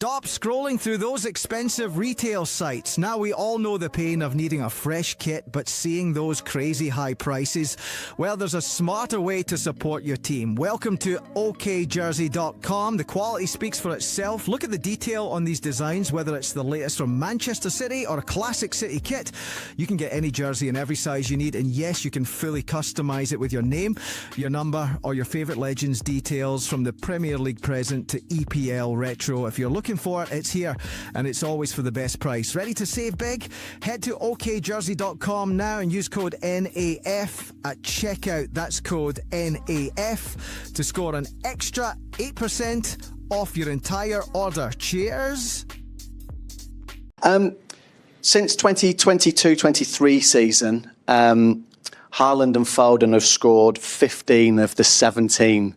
Stop scrolling through those expensive retail sites. Now we all know the pain of needing a fresh kit, but seeing those crazy high prices. Well, there's a smarter way to support your team. Welcome to okjersey.com. The quality speaks for itself. Look at the detail on these designs, whether it's the latest from Manchester City or a classic City kit. You can get any jersey in every size you need, and yes, you can fully customise it with your name, your number, or your favourite legends details, from the Premier League present to EPL retro. If you're looking for it, it's here, and it's always for the best price. Ready to save big? Head to okjersey.com now and use code NAF at checkout. That's code NAF to score an extra 8% off your entire order. Cheers! Since 2022-23 season, Haaland and Foden have scored 15 of the 17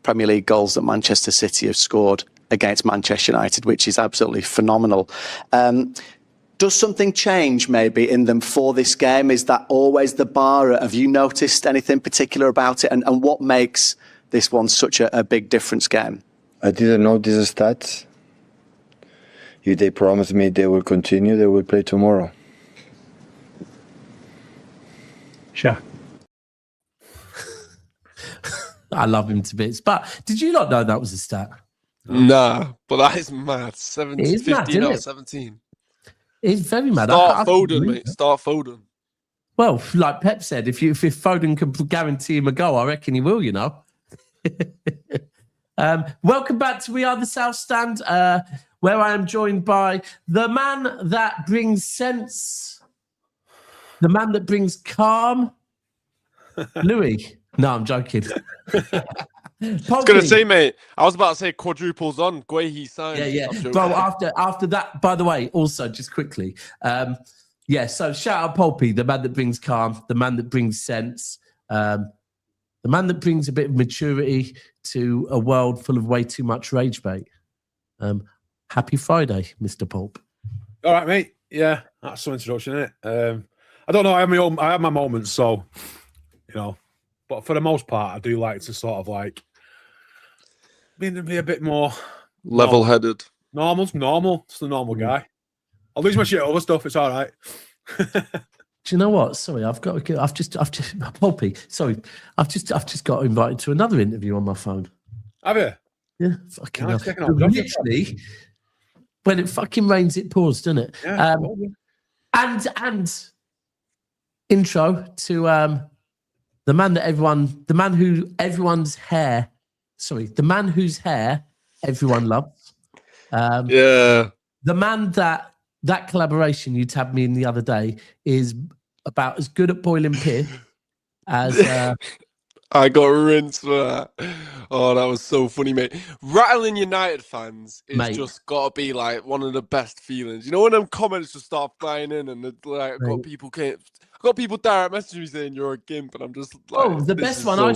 Premier League goals that Manchester City have scored against Manchester United, which is absolutely phenomenal. Does something change maybe in them for this game? Is that always the bar? Have you noticed anything particular about it? And what makes this one such a big difference game? I didn't know these stats. If they promised me they will continue, they will play tomorrow. Sure. I love him to bits. But did you not know that was a stat? Nah, but that is mad. 15 out of 17. It's very mad. Start Foden, mate. Start Foden. Well, like Pep said, if Foden can guarantee him a goal, I reckon he will, you know. Welcome back to We Are the South Stand, where I am joined by the man that brings sense, the man that brings calm, Louis. No, I'm joking. I was going to say, mate, I was about to say quadruples on. Guehi signed. Yeah. Well, after that, by the way, also, just quickly, so shout out Pulpy, the man that brings calm, the man that brings sense, the man that brings a bit of maturity to a world full of way too much rage bait. Happy Friday, Mr. Pulp. All right, mate. Yeah, that's some introduction, isn't it? I don't know. I have my moments, so, you know. But for the most part, I do like to sort of like be a bit more level-headed. Normal. Just a normal guy. I'll lose my shit over stuff. It's all right. Do you know what? Sorry, I've just Poppy. Sorry, I've just got invited to another interview on my phone. Have you? Yeah, fucking hell. Literally, when it fucking rains, it pours, doesn't it? Yeah, and intro to the man whose hair everyone loves. The man that collaboration you tabbed me in the other day is about as good at boiling piss as I got rinsed for that. Oh, that was so funny, mate. Rattling United fans is just got to be like one of the best feelings. You know when them comments just start flying in and like got people direct messaging me saying you're a gimp, and I'm just like, the best one I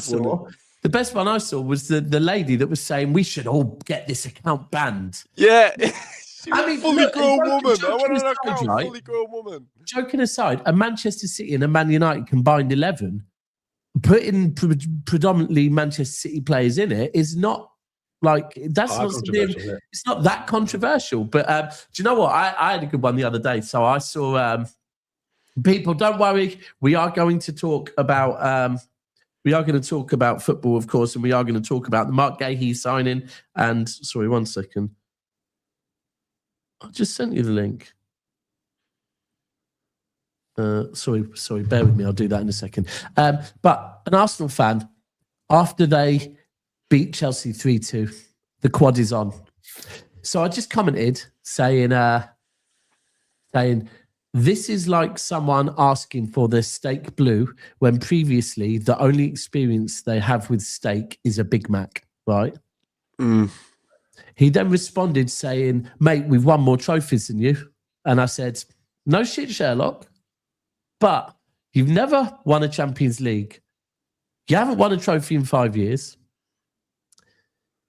saw was the lady that was saying we should all get this account banned. Yeah. Fully grown woman. Joking aside, a Manchester City and a Man United combined 11, putting predominantly Manchester City players in it is not like it's not that controversial. But do you know what? I had a good one the other day. So I saw people. Don't worry, we are going to talk about football, of course, and we are going to talk about the Marc Guehi signing. And sorry, 1 second. I just sent you the link. Sorry, bear with me. I'll do that in a second. But an Arsenal fan, after they beat Chelsea 3-2, the quad is on. So I just commented saying this is like someone asking for their steak blue when previously the only experience they have with steak is a Big Mac, right? Mm. He then responded saying, mate, we've won more trophies than you. And I said, no shit, Sherlock, but you've never won a Champions League. You haven't won a trophy in 5 years.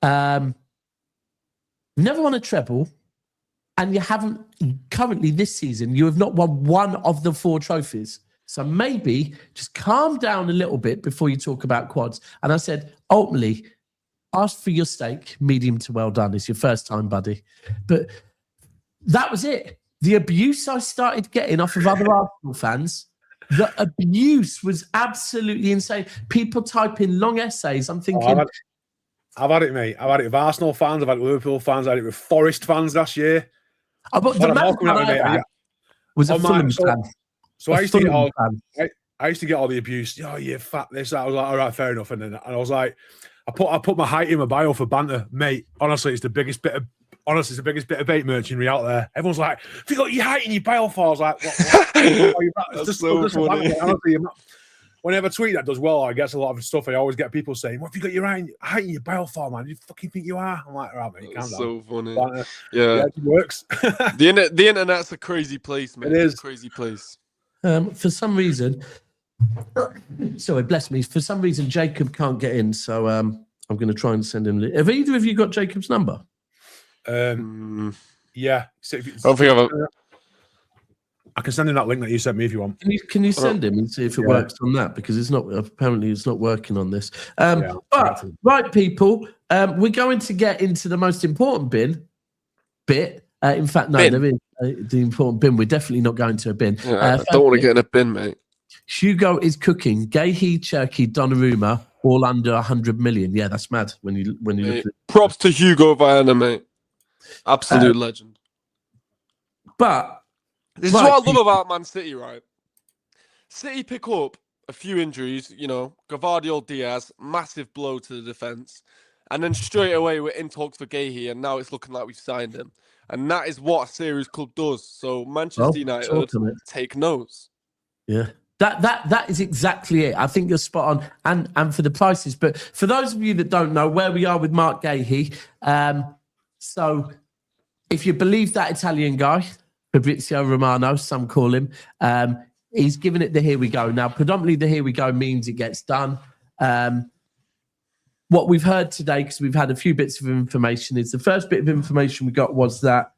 You've never won a treble. And you haven't, currently this season, you have not won one of the 4 trophies. So maybe just calm down a little bit before you talk about quads. And I said, ultimately, asked for your steak, medium to well done. It's your first time, buddy. But that was it. The abuse I started getting off of other Arsenal fans, the abuse was absolutely insane. People type in long essays. I'm thinking... I've had it, mate. I've had it with Arsenal fans. I've had it with Liverpool fans. I've had it with Forest fans last year. But the man was a Fulham fan. So I used to get all the abuse. Oh, you fat this. I was like, all right, fair enough. And I was like, I put my height in my bio for banter, mate. Honestly, it's the biggest bit of bait merchantry out there. Everyone's like, "Have you got your height in your bio for?" I was like, what? It's just so funny. Honestly, whenever I tweet that does well, I get a lot of stuff. I always get people saying, "What have you got your height in your bio for, man? You fucking think you are?" I'm like, "All right, mate, calm down." So funny. Yeah, it works. The internet's a crazy place, man. It is a crazy place. For some reason, sorry, bless me. For some reason, Jacob can't get in, so I'm going to try and send him. Have either of you got Jacob's number? Yeah. So I think I can send him that link that you sent me if you want. Can you send him and see if it works on that? Because it's not working on this. But right, people, we're going to get into the most important bit. In fact, no, there is the important bin. We're definitely not going to a bin. Yeah, I don't want to get in a bin, mate. Hugo is cooking. Guehi, Cherki, Donnarumma, all under 100 million. Yeah, that's mad when you look at it. Props to Hugo Viana, mate. Absolute legend. But this is what I love about Man City, right? City pick up a few injuries, Gavardio Diaz, massive blow to the defence. And then straight away we're in talks for Guehi, and now it's looking like we've signed him. And that is what a serious club does. So Manchester United take notes. Yeah. That is exactly it. I think you're spot on, and for the prices. But for those of you that don't know where we are with Marc Guehi, so if you believe that Italian guy, Fabrizio Romano, some call him, he's given it the here we go. Now, predominantly the here we go means it gets done. What we've heard today, because we've had a few bits of information, is the first bit of information we got was that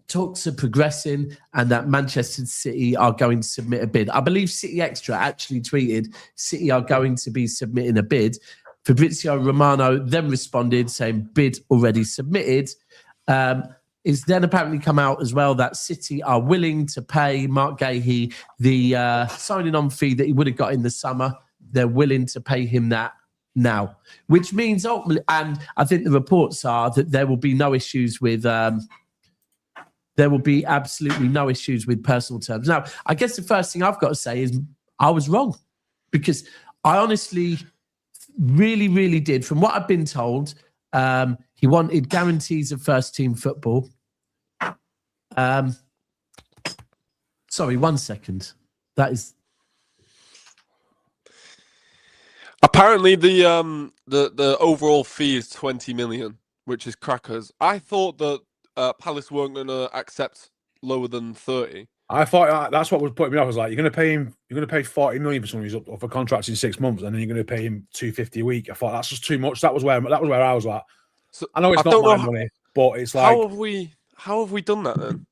talks are progressing and that Manchester City are going to submit a bid. I believe City Extra actually tweeted City are going to be submitting a bid. Fabrizio Romano then responded saying bid already submitted. It's then apparently come out as well that City are willing to pay Marc Guehi the signing on fee that he would have got in the summer. They're willing to pay him that now, which means ultimately, and I think the reports are that there will be no issues with there will be absolutely no issues with personal terms. Now, I guess the first thing I've got to say is I was wrong, because I honestly really, really did. From what I've been told, he wanted guarantees of first-team football. Sorry, 1 second. That is... Apparently, the overall fee is 20 million, which is crackers. I thought that Palace weren't going to accept lower than 30. I thought that's what was putting me off. I was like, you're going to pay 40 million for someone who's up for contracts in 6 months, and then you're going to pay him 250 a week. I thought that's just too much. That was where I was like. So, I know it's not my money, but it's like, how have we done that then?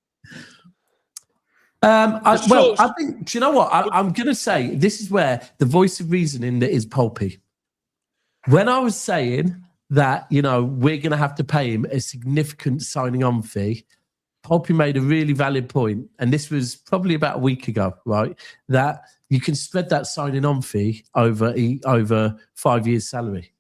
I think, do you know what? I'm going to say this is where the voice of reasoning that is pulpy. When I was saying that, we're going to have to pay him a significant signing on fee, Pulpy made a really valid point, and this was probably about a week ago, right? That you can spread that signing on fee over 5 years' salary.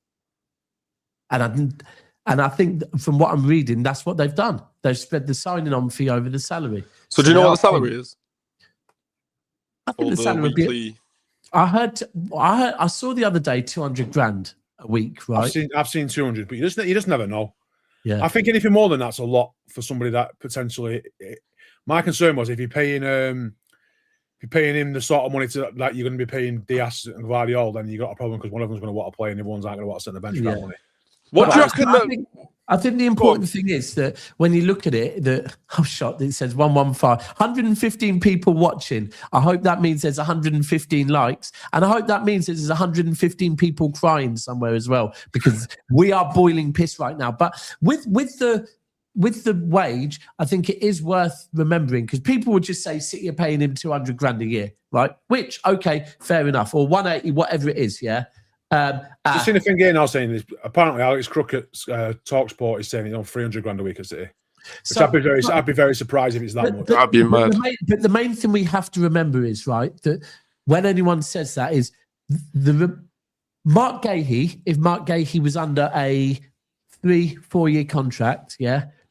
And I think from what I'm reading, that's what they've done. They've spread the signing on fee over the salary. So do you know what the salary is? I think the salary would be... I saw the other day 200 grand a week, right? I've seen 200, but you just never know. Yeah, I think anything more than that's a lot for somebody that potentially. My concern was if you're paying him the sort of money that you're going to be paying Diaz and Guardiola, then you got a problem because one of them's going to want to play and the one's not going to want to sit on the bench for that money. What do you reckon? I think the important thing is that when you look at it, it says 115, 115 people watching. I hope that means there's 115 likes, and I hope that means there's 115 people crying somewhere as well, because we are boiling piss right now. But with the wage, I think it is worth remembering, because people would just say City are paying him 200 grand a year, right? Which, okay, fair enough, or 180, whatever it is, yeah. Just seen a thing here now saying this. Apparently, Alex Crook at Talksport is saying he's on 300 grand a week at City. Which I'd be very surprised if it's that much. I'd be mad. But the main thing we have to remember is, right, that when anyone says that is Marc Guehi, if Marc Guehi was under a 3-4 year contract,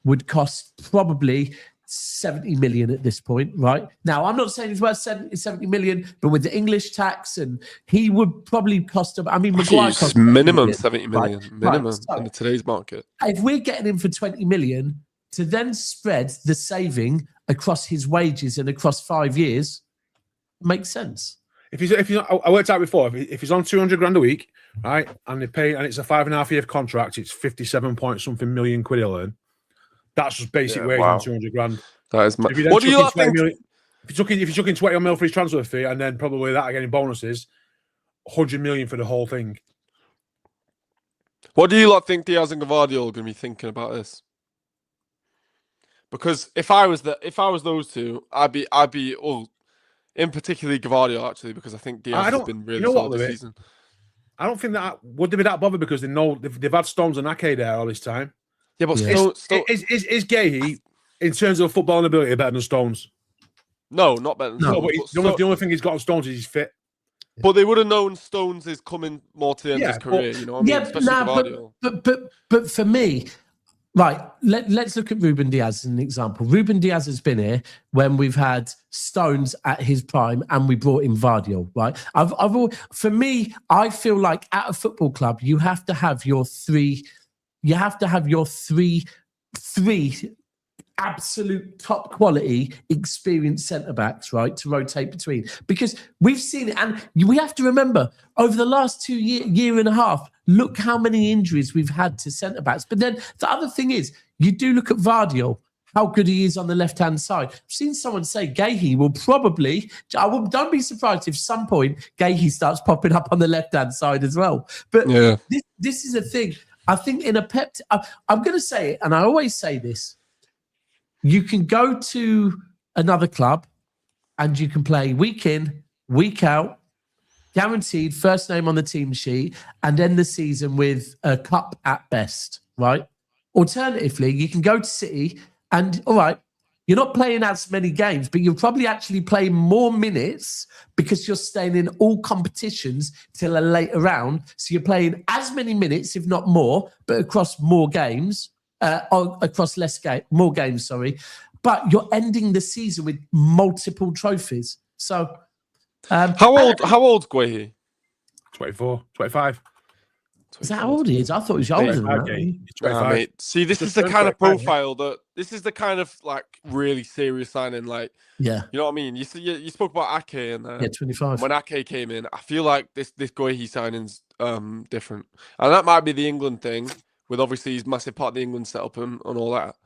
would cost probably 70 million at this point, right? Now, I'm not saying he's worth 70 million, but with the English tax, and he would probably cost him. I mean, Maguire cost minimum 70 million, right? minimum So, in today's market. If we're getting him for 20 million to then spread the saving across his wages and across 5 years, makes sense. If he's I worked out before. If he's on 200 grand a week, right, and they pay, and it's a 5.5 year contract, it's 57 point something million quid he'll earn. That's just basic wage on 200 grand. That is mad. What do you think? If you're chucking 20 mil for his transfer fee, and then probably that again in bonuses, 100 million for the whole thing. What do you lot think Diaz and Gvardiol are going to be thinking about this? Because if I was those two, I'd be in particularly Gvardiol actually, because I think Diaz has been really solid this season. I don't think that would they be that bothered because they know they've had Stones and Ake there all this time. Yeah, but is Guehi, in terms of footballing ability, better than Stones? No, not better than Stones. But the only thing he's got on Stones is he's fit. But they would have known Stones is coming more to the end of his career, you know what I mean? Especially Gvardiol. But for me, right, let's look at Ruben Diaz as an example. Ruben Diaz has been here when we've had Stones at his prime and we brought in Gvardiol, right? For me, I feel like at a football club, you have to have your three absolute top quality experienced centre-backs, right, to rotate between. Because we've seen it, and we have to remember, over the last year and a half, look how many injuries we've had to centre-backs. But then the other thing is, you do look at Gvardiol, how good he is on the left-hand side. I've seen someone say Guehi will probably, don't be surprised if some point Guehi starts popping up on the left-hand side as well. But this is a thing. I think in a I'm going to say it, and I always say this, you can go to another club and you can play week in, week out, guaranteed first name on the team sheet, and end the season with a cup at best, right? Alternatively, you can go to City and, all right, you're not playing as many games, but you'll probably actually play more minutes because you're staying in all competitions till a later round. So you're playing as many minutes, if not more, but across more games. More games, sorry. But you're ending the season with multiple trophies. So, how old's Guehi? 24, 25. Is that how old he is? I thought he was older than that. Mate. See, this is the kind of profile this is the kind of like really serious signing. Like, you know what I mean? You spoke about Ake and 25. When Ake came in, I feel like this Guehi signing's different, and that might be the England thing. With obviously he's massive part of the England setup and all that,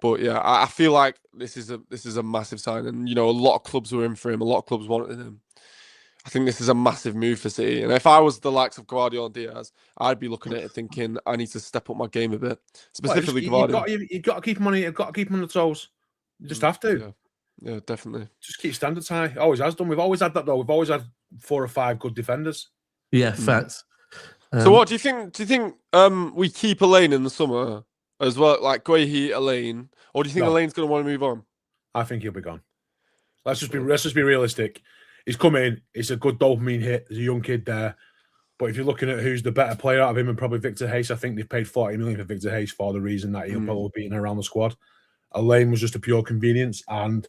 but yeah, I feel like this is a massive sign, and you know a lot of clubs were in for him, a lot of clubs wanted him. I think this is a massive move for City, and if I was the likes of Gvardiol and Diaz, I'd be looking at it thinking I need to step up my game a bit, specifically Gvardiol. You've got to keep him on. You've got to keep him on the toes. You just have to. Yeah, definitely. Just keep standards high. Always has done. We've always had that though. We've always had 4 or 5 good defenders. Yeah, facts. So what do you think? Do you think we keep Elaine in the summer as well, like Guehi, Elaine, or do you think Elaine's going to want to move on? I think he'll be gone. Let's just be realistic. He's come in. It's a good dopamine hit. There's a young kid there, but if you're looking at who's the better player out of him and probably Victor Hayes, I think they've paid 40 million for Victor Hayes for the reason that he'll probably be in around the squad. Elaine was just a pure convenience, and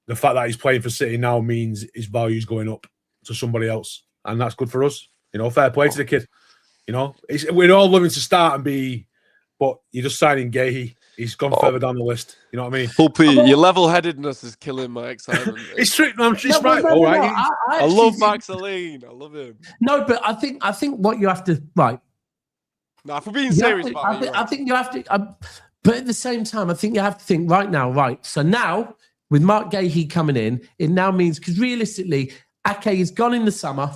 the fact that he's playing for City now means his value's going up to somebody else, and that's good for us. You know, fair play to the kid. You know, we're all living to start and be, but you're just signing Guehi. He's gone further down the list. You know what I mean? Puppy, your level-headedness is killing my excitement. It's true. It's right. All right. I love Max Elaine. I love him. No, but I think what you have to Nah, if we're being serious about it, I think you have to. But at the same time, I think you have to think right now. Right. So now with Marc Guehi coming in, it now means because realistically, Ake is gone in the summer.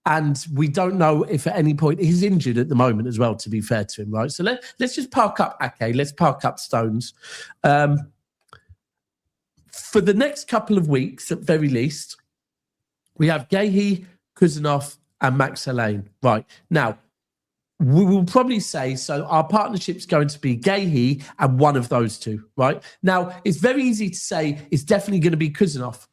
And we don't know if at any point he's injured at the moment as well, to be fair to him, right? So let's just park up Ake. Let's park up Stones. For the next couple of weeks, at very least, we have Guehi, Kuzanov, and Max Allain. Right. Now, we will probably say, so our partnership's going to be Guehi and one of those two, right? Now, it's very easy to say it's definitely going to be Kuzanov.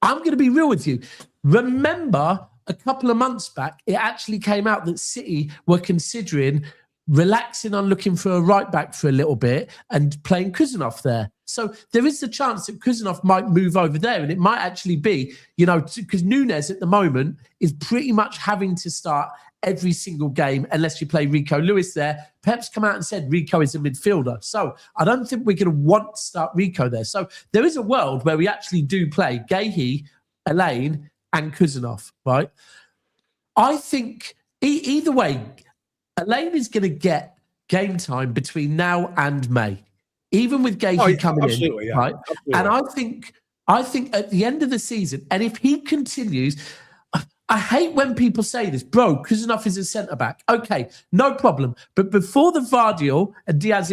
I'm going to be real with you. Remember, a couple of months back, it actually came out that City were considering relaxing on looking for a right back for a little bit and playing Kuzanov there. So there is the chance that Kuzanov might move over there, and it might actually be, because Nunes at the moment is pretty much having to start every single game unless you play Rico Lewis there. Pep's come out and said Rico is a midfielder. So I don't think we're going to want to start Rico there. So there is a world where we actually do play Guehi, Allain and Kuzanov, right? I think either way, Allain is going to get game time between now and May, even with Guehi coming in, right? Absolutely. And I think at the end of the season, and if he continues, I hate when people say this, bro, Kuzanov is a centre-back. Okay, no problem. But before the Vardiel and Diaz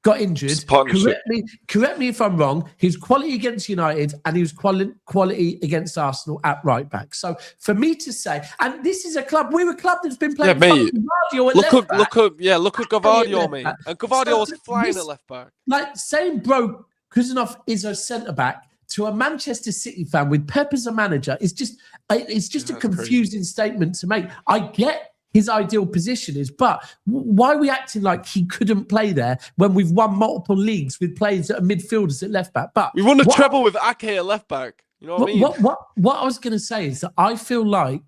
got injured, correct me if I'm wrong, he was quality against United and he was quality against Arsenal at right back. So for me to say, and this is we're a club that's been playing Vardiel at left back. Look at Gavardio, mate. And Gavardio was flying at left back. Like saying, bro, Kuzanov is a centre-back to a Manchester City fan with Pep as a manager is just a confusing statement to make. I get his ideal position is, but why are we acting like he couldn't play there when we've won multiple leagues with players that are midfielders at left back? But we won the treble with Ake at left back. You know what I mean? What I was going to say is that I feel like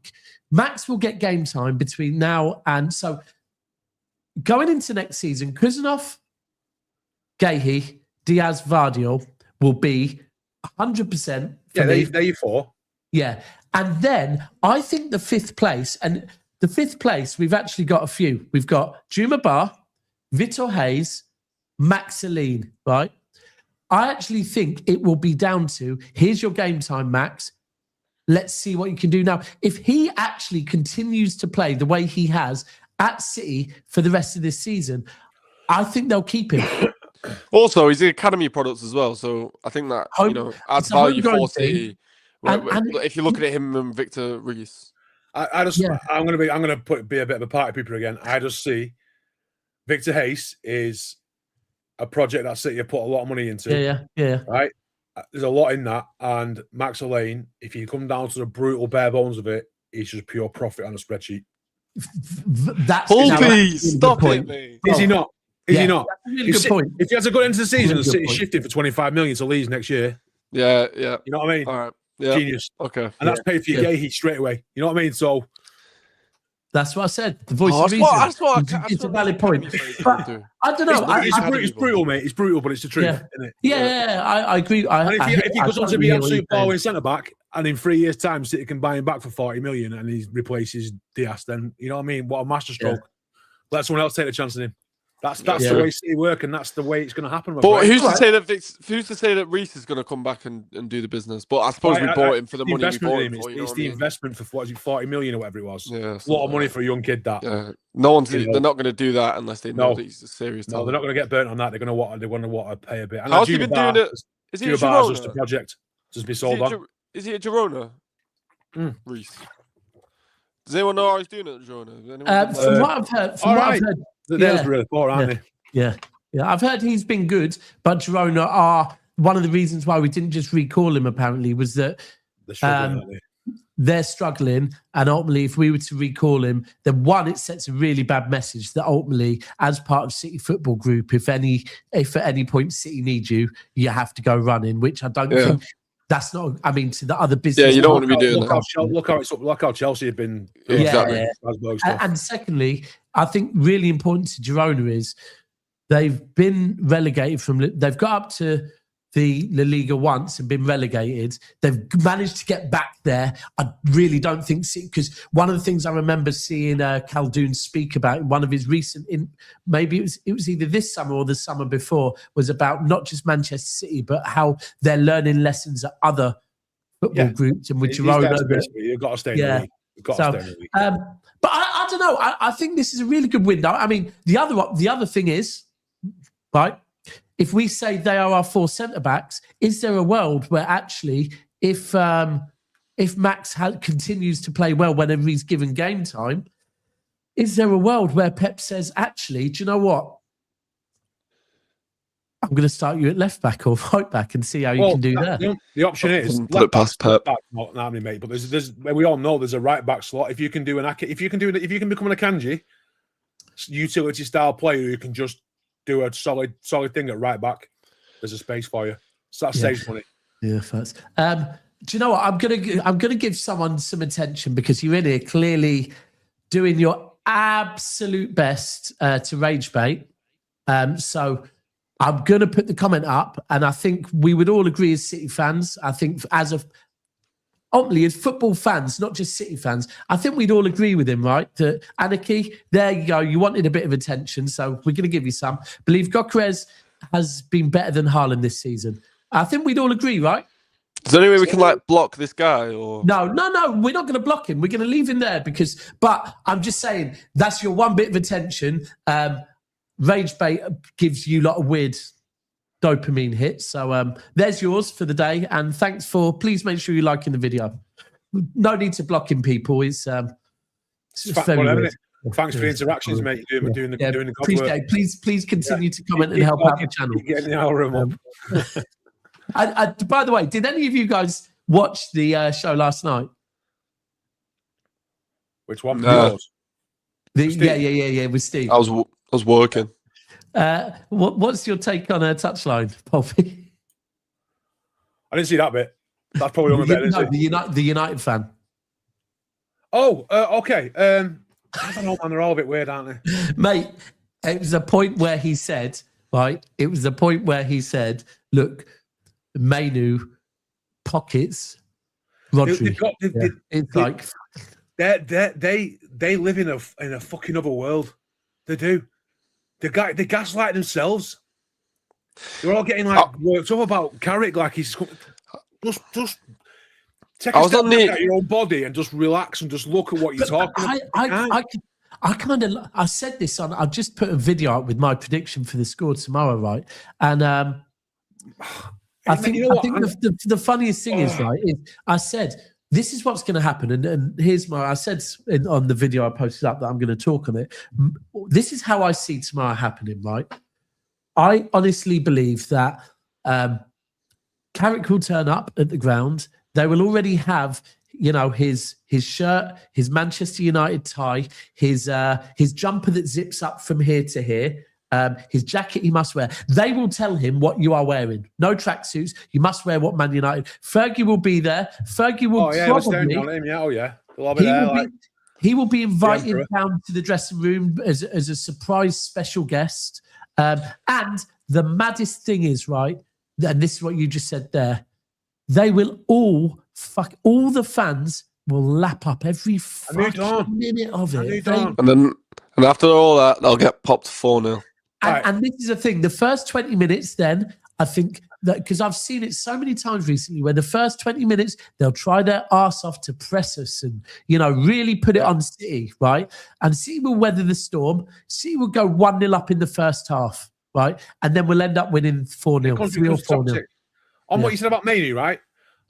Max will get game time between now and so going into next season, Kuzanov, Guehi, Diaz, Vardiel will be 100%. They're your four. Yeah. And then I think the fifth place, we've actually got a few. We've got Juma Bar, Vitor Hayes, Max Allain, right? I actually think it will be down to, here's your game time, Max. Let's see what you can do now. If he actually continues to play the way he has at City for the rest of this season, I think they'll keep him. Also, he's the academy products as well, so I think that adds value for City. If you look at him and Victor Reis, I'm going to be a bit of a party pooper again. I just see Victor Hayes is a project that City have put a lot of money into. Yeah. Right, there's a lot in that, and Max Allain, if you come down to the brutal bare bones of it, he's just pure profit on a spreadsheet. Stop it, mate. Is he not? Is he not? That's a really good point. If he has a good end to the season, the City's shifting for 25 million to Leeds next year. Yeah. You know what I mean? All right. Yeah. Genius. Okay. And that's paid for your Guehi straight away. You know what I mean? So that's what I said. The voice of reason. It's a valid point. But I don't know. It's brutal, mate. It's brutal, but it's the truth, isn't it? Yeah, I agree. If he goes on to be absolute ball centre back, and in 3 years' time, City can buy him back for 40 million, and he replaces Diaz, then you know what I mean? What a masterstroke. Let someone else take a chance on him. That's the way City work, and that's the way it's going to happen. But who's to say that Reis is going to come back and do the business? But I suppose we bought him for the money we bought him for. It's the investment for 40 million or whatever it was. Yeah, a lot of money for a young kid. That no one's they're not going to do that unless they know that he's a serious talent. No, they're not going to get burnt on that. They're going to want to pay a bit. And how's he been doing it? Is he a Girona? Just a project, just be sold on. Is he a Girona? Reis. Does anyone know how he's doing at Girona? From what I've heard, they're really poor, aren't they? Yeah. I've heard he's been good, but Girona are one of the reasons why we didn't just recall him. Apparently, was that they're struggling, and ultimately, if we were to recall him, then one, it sets a really bad message that ultimately, as part of City Football Group, if at any point City need you, you have to go running. Which I don't think. That's not. I mean, to the other business. Yeah, you don't want to be doing that. Look how Chelsea have been. Exactly. And secondly, I think really important to Girona is they've been relegated they've got up to the La Liga once and been relegated. They've managed to get back there. I really don't think, because one of the things I remember seeing Khaldoon speak about in one of his recent, maybe it was either this summer or the summer before, was about not just Manchester City, but how they're learning lessons at other football groups. And with Girona, you've got to stay in the league. You've got to stay in the league. But I don't know. I think this is a really good window. I mean, the other thing is, right, if we say they are our four centre-backs, is there a world where actually if if Max continues to play well whenever he's given game time, is there a world where Pep says, actually, do you know what? I'm going to start you at left back or right back and see how you can do that. The option is put it past Pep. Not Army, mate, but there's we all know there's a right back slot. If you can become an Akanji, utility style player who can just do a solid thing at right back, there's a space for you. So that saves money. Yeah, first. Do you know what? I'm gonna give someone some attention because you're in here clearly doing your absolute best to rage bait. So I'm going to put the comment up, and I think we would all agree as City fans, I think ultimately as football fans, not just City fans, I think we'd all agree with him, right? That Anarchy, there you go, you wanted a bit of attention, so we're going to give you some. Believe Gyökeres has been better than Haaland this season. I think we'd all agree, right? Is there any way we can block this guy? Or No, we're not going to block him. We're going to leave him there but I'm just saying, that's your one bit of attention. Rage bait gives you a lot of weird dopamine hits. So there's yours for the day. And please make sure you're liking the video. No need to block him, people. It's very weird. Thanks for the interactions, mate. You're doing the good appreciate work. It. Please continue to comment and help out the channel. Getting the hour room up. By the way, did any of you guys watch the show last night? Which one? No. Yeah, with Steve. I was working. What's your take on a touchline, Poppy? I didn't see that bit. That's probably on the bit, isn't it? The United fan. Oh, okay. I don't know, man. They're all a bit weird, aren't they? Mate, it was a point where he said, right? It was the point where he said, look, Mainu pockets Rodri. They live in a fucking other world. They do. They gaslight themselves. They're all getting worked up about Carrick, like he's just take a step back at your own body and just relax and just look at what you're talking about. I said this on. I just put a video out with my prediction for the score tomorrow, right? And I think the funniest thing is I said, this is what's going to happen. And here's I said on the video I posted up that I'm going to talk on it. This is how I see tomorrow happening, right? I honestly believe that Carrick will turn up at the ground. They will already have, his shirt, his Manchester United tie, his jumper that zips up from here to here, his jacket he must wear. They will tell him what you are wearing. No tracksuits. You must wear what Man United. Fergie will be there. Fergie will he will be invited down to the dressing room as a surprise special guest. And the maddest thing is, right, and this is what you just said there, they will all the fans will lap up every fucking minute of it. And after all that, they'll get popped 4-0. And this is the thing, the first 20 minutes then, I think that, because I've seen it so many times recently, where the first 20 minutes, they'll try their arse off to press us and, really put it on City, right? And City will weather the storm. City will go 1-0 up in the first half, right? And then we'll end up winning 4-0, 3 or 4-0. On what you said about Mainu, right?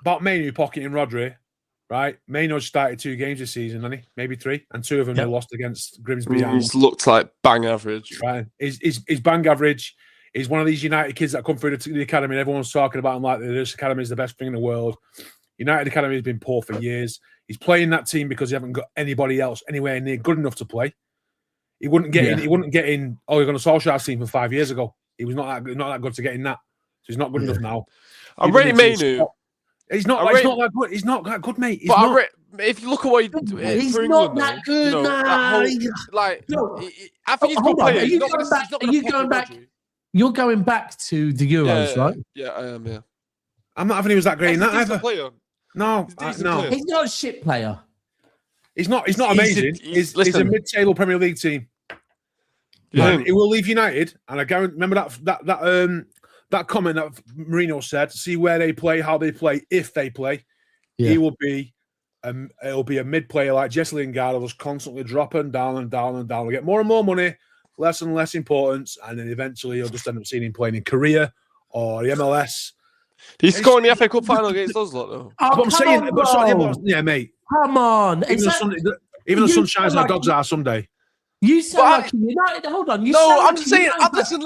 About Mainu pocketing Rodri, right? Mainu started 2 games this season, hasn't he? Maybe 3, and 2 of them they lost against Grimsby. He's looked like bang average. Right, he's bang average. He's one of these United kids that come through the academy. And everyone's talking about him like this academy is the best thing in the world. United academy has been poor for years. He's playing that team because he haven't got anybody else anywhere near good enough to play. He wouldn't get in. He wouldn't get in. Oh, you're going to Solskjaer's team from 5 years ago. He was not that good to get in that. So he's not good enough now. I'm ready, Mainu. He's not that good. He's not that good, mate. If you look at what he's not that good. I think he's a good player. Are you going back? You're going back to the Euros, right? Yeah, I am. Yeah, I'm not having he was that great in that either. Player. No, no. He's not a shit player. He's not amazing. He's a mid-table Premier League team. Yeah, he will leave United, and I remember that comment that Mourinho said. See where they play, how they play, if they play. Yeah. He will be. It'll be a mid-player like Jesse Lingard, will just constantly dropping down and down and down. He'll get more and more money, less and less importance, and then eventually you'll just end up seeing him playing in Korea or the MLS. Did he score in the FA Cup final against us, lot, though? Oh, But I'm saying, yeah, mate. Come on. Even the sun shines and the dogs are someday. You sound like United. Hold on. I'm just saying. Listen.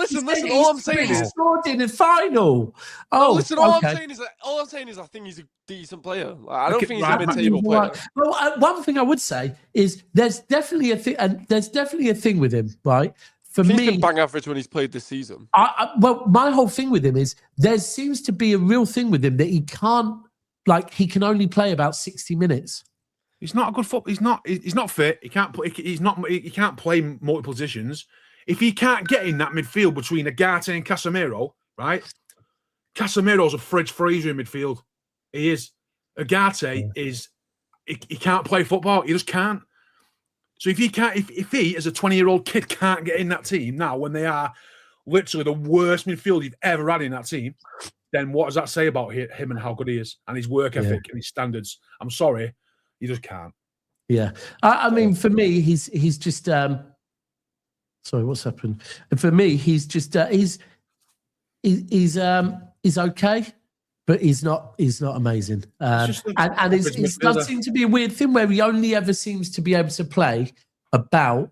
All I'm saying is scored in the final. Oh, listen. All I'm saying is I think he's a decent player. Like, I don't think he's a mid-table player. Well, one thing I would say is there's definitely a thing, and there's definitely a thing with him, right? For me, he's been bang average when he's played this season. Well, my whole thing with him is there seems to be a real thing with him that he can't, like, he can only play about 60 minutes. He's not a good footballer. He's not fit. He can't play. He can't play multiple positions. If he can't get in that midfield between Agate and Casemiro, right? Casemiro's a fridge freezer in midfield. He is. Agate is. He can't play football. He just can't. So if he can't, if he as a 20-year-old kid can't get in that team now, when they are literally the worst midfield you've ever had in that team, then what does that say about him and how good he is and his work ethic and his standards? I'm sorry. You just can't. Yeah. I mean, for me, he's just sorry, what's happened? For me, he's just he's okay, but he's not amazing. And it does seem to be a weird thing where he only ever seems to be able to play about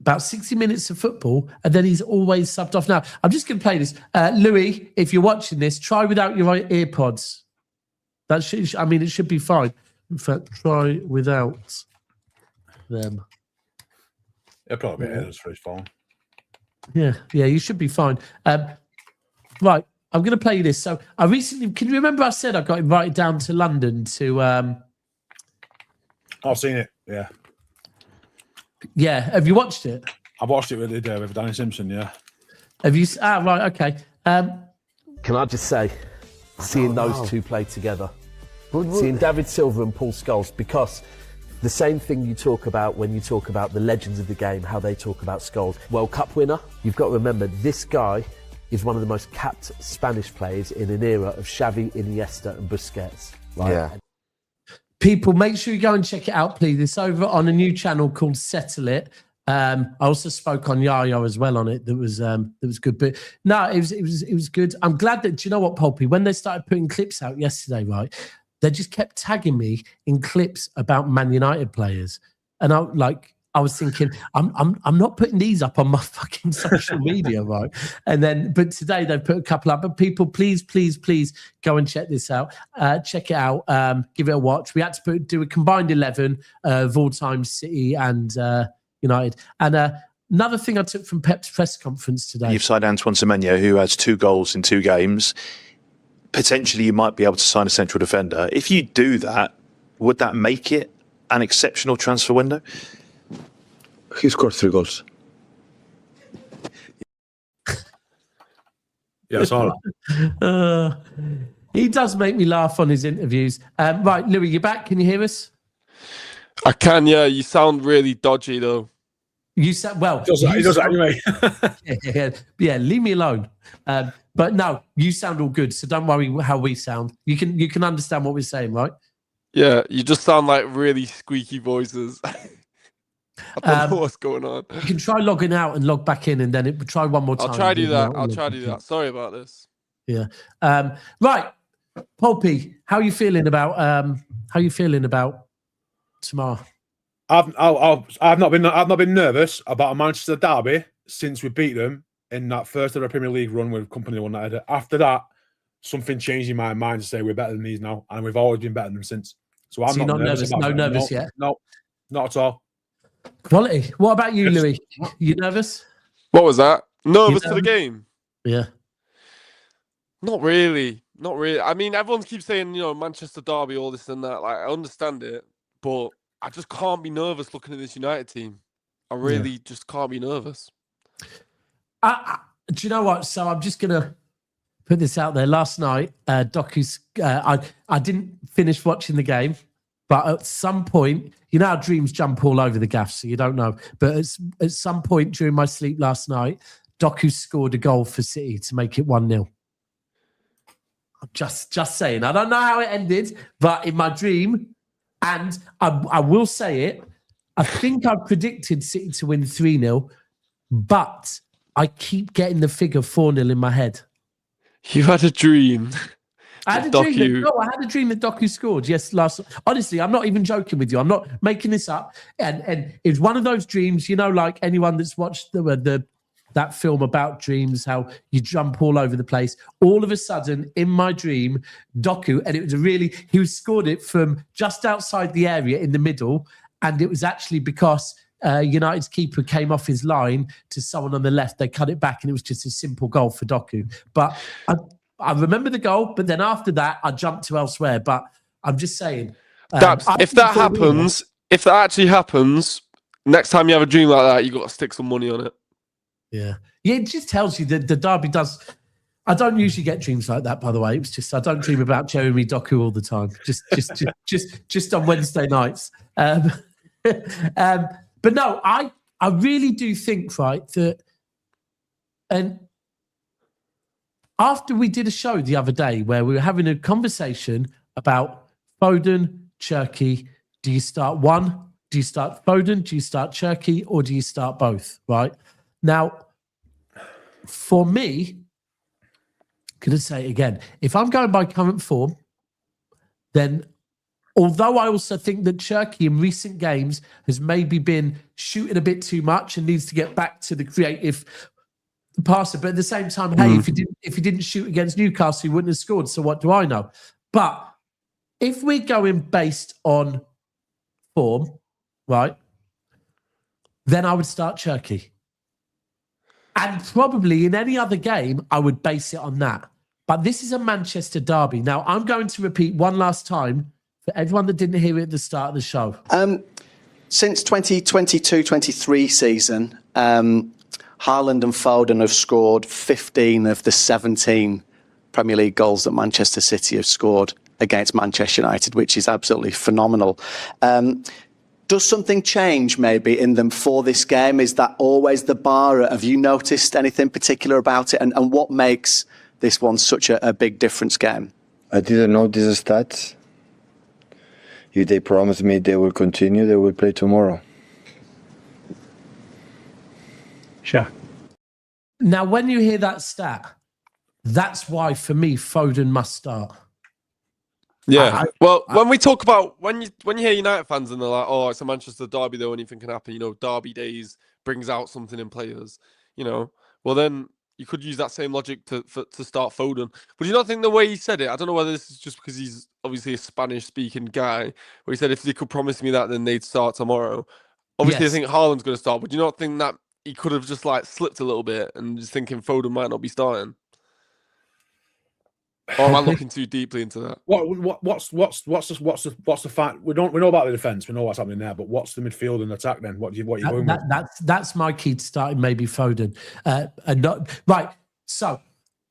60 minutes of football, and then he's always subbed off. Now, I'm just going to play this. Louis, if you're watching this, try without your earpods. That should, I mean, it should be fine. In fact, try without them. It'll probably be errors for his phone. Yeah, you should be fine. Right, I'm going to play you this. So I recently, can you remember I said I got invited down to London to... I've seen it, yeah. Yeah, have you watched it? I've watched it with Danny Simpson, yeah. Have you... right, okay. Can I just say, seeing those two play together, seeing David Silva and Paul Scholes, because the same thing you talk about when you talk about the legends of the game, how they talk about Scholes. World Cup winner, you've got to remember, this guy is one of the most capped Spanish players in an era of Xavi, Iniesta and Busquets. Right? Yeah. People, make sure you go and check it out, please. It's over on a new channel called Settle It. I also spoke on Yaya as well on it. That was good. But no, it was good. I'm glad that, do you know what, Pulpy? When they started putting clips out yesterday, right, they just kept tagging me in clips about Man United players, and I was thinking, I'm not putting these up on my fucking social media, right? And then, but today they put a couple up. But people, please go and check this out. Check it out. Give it a watch. We had to do a combined 11 of all-time City and United. And another thing I took from Pep's press conference today. You've signed Antoine Semenyo, who has 2 goals in 2 games. Potentially, you might be able to sign a central defender. If you do that, would that make it an exceptional transfer window? He scored 3 goals. Yeah, it's all right. He does make me laugh on his interviews. Right, Louis, you back? Can you hear us? I can, yeah. You sound really dodgy, though. You sound well. He does anyway. yeah, leave me alone. But no, you sound all good, so don't worry how we sound. You can understand what we're saying, right? Yeah, you just sound like really squeaky voices. I don't know what's going on. You can try logging out and log back in, and then try one more time. I'll try to do that. Sorry about this. Yeah. Right, Pulpy, how are you feeling about tomorrow? I've not been nervous about a Manchester derby since we beat them in that first ever Premier League run with Company won that. After that, something changed in my mind to say we're better than these now, and we've always been better than them since. So I'm not nervous. No nervous yet. No, not at all. Quality. What about you, Louis? You nervous? What was that? Nervous for the game? Yeah. Not really. I mean, everyone keeps saying, Manchester derby, all this and that. Like, I understand it, but I just can't be nervous looking at this United team. I really just can't be nervous. Do you know what? So I'm just gonna put this out there. Last night, Doku's. I didn't finish watching the game, but at some point, our dreams jump all over the gaff, so you don't know. But at some point during my sleep last night, Doku scored a goal for City to make it 1-0. I'm just saying. I don't know how it ended, but in my dream, and I will say it, I think I predicted City to win 3-0, but I keep getting the figure 4-0 in my head. You had a dream. I had a dream that Doku scored. Yes, honestly, I'm not even joking with you. I'm not making this up. And it was one of those dreams, like anyone that's watched that film about dreams, how you jump all over the place. All of a sudden, in my dream, Doku, and it was he scored it from just outside the area in the middle, and it was actually because United's keeper came off his line to someone on the left. They cut it back, and it was just a simple goal for Doku. But I remember the goal, but then after that, I jumped to elsewhere. But I'm just saying. If that actually happens, next time you have a dream like that, you got to stick some money on it. Yeah. It just tells you that the derby does. I don't usually get dreams like that, by the way. It's just I don't dream about Jeremy Doku all the time. Just on Wednesday nights. But no, I really do think, right, that, and after we did a show the other day where we were having a conversation about Foden, Cherki, do you start one? Do you start Foden? Do you start Cherki? Or do you start both, right? Now, for me, going to say it again, if I'm going by current form, then although I also think that Cherki in recent games has maybe been shooting a bit too much and needs to get back to the creative passer, but at the same time, hey, if he didn't shoot against Newcastle, he wouldn't have scored. So what do I know? But if we're going based on form, right, then I would start Cherki. And probably in any other game, I would base it on that. But this is a Manchester derby. Now, I'm going to repeat one last time for everyone that didn't hear it at the start of the show. Since 2022-23 season, Haaland and Foden have scored 15 of the 17 Premier League goals that Manchester City have scored against Manchester United, which is absolutely phenomenal. Does something change maybe in them for this game? Is that always the bar? Have you noticed anything particular about it? And what makes this one such a big difference game? I didn't notice the stats. If they promised me they will continue, they will play tomorrow. Sure. Now, when you hear that stat, that's why, for me, Foden must start. Yeah. When we talk about when you hear United fans and they're like, "Oh, it's a Manchester derby, though anything can happen." Derby days brings out something in players. Well, then you could use that same logic to start Foden. But do you not think the way he said it? I don't know whether this is just because he's obviously a Spanish-speaking guy, where he said if they could promise me that, then they'd start tomorrow. Obviously, yes. I think Haaland's going to start, but do you not think that he could have just slipped a little bit and just thinking Foden might not be starting? Or am I looking too deeply into that? What's the fact? We know about the defense. We know what's happening there. But what's the midfield and attack then? What are you going with? That's my key to starting maybe Foden. Right. So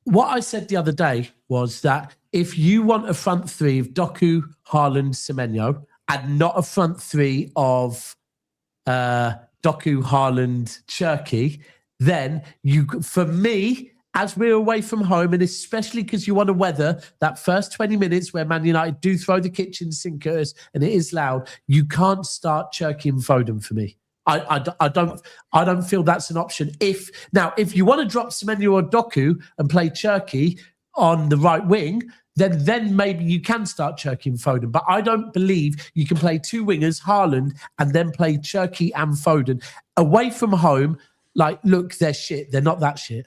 what I said the other day was that if you want a front three of Doku, Haaland, Semenyo, and not a front three of Doku, Haaland, Cherki, then for me, as we're away from home, and especially because you want to weather that first 20 minutes where Man United do throw the kitchen sink at us and it is loud, you can't start Cherki and Foden for me. I don't feel that's an option. If you want to drop Semenyo or Doku and play Cherki on the right wing, then maybe you can start Cherki and Foden. But I don't believe you can play two wingers, Haaland, and then play Cherki and Foden. Away from home, look, they're shit. They're not that shit.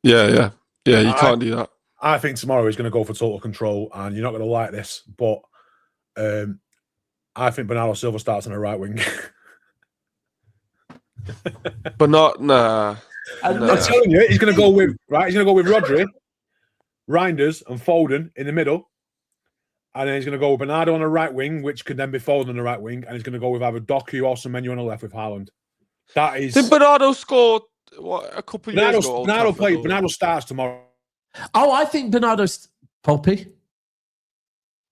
Yeah. You can't do that. I think tomorrow he's going to go for total control, and you're not going to like this, but I think Bernardo Silva starts on the right wing. But not, nah. I'm telling you, he's going to go with Rodri, Reinders, and Foden in the middle, and then he's going to go with Bernardo on the right wing, which could then be Foden on the right wing, and he's going to go with either Doku or Semenyo on the left with Haaland. That is. Did Bernardo score a couple of years ago? Bernardo starts tomorrow. Oh, I think Bernardo's Pulpy.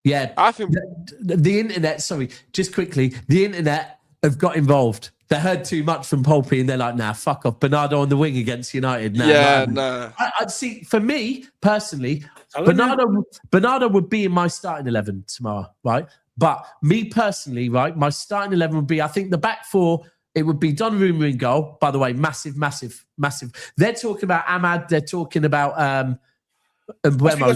Yeah, I think the internet. Sorry, just quickly, the internet have got involved. They heard too much from Pulpy, and they're like, "Nah, fuck off." Bernardo on the wing against United. Nah. I'd see. For me personally, Bernardo would be in my starting 11 tomorrow, right? But me personally, right, my starting 11 would be. I think the back four. It would be Donnarumma in goal. By the way, massive. They're talking about Ahmad. They're talking about and Buemo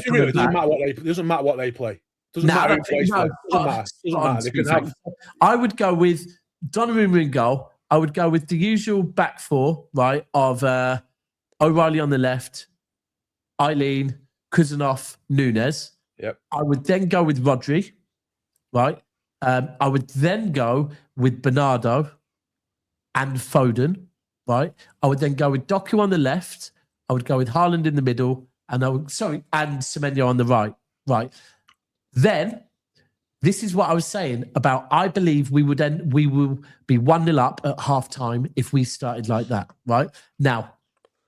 it doesn't matter what they play. Doesn't matter who plays for. Doesn't matter. Doesn't matter. They can have. I would go with Donnarumma in goal. I would go with the usual back four, right, of O'Reilly on the left, Eileen, Kuzanov, Nunes. Yep. I would then go with Rodri, right? I would then go with Bernardo and Foden, right? I would then go with Doku on the left. I would go with Haaland in the middle, and and Semenyo on the right. Then, this is what I was saying about. I believe we will be 1-0 up at half time if we started like that, right? Now,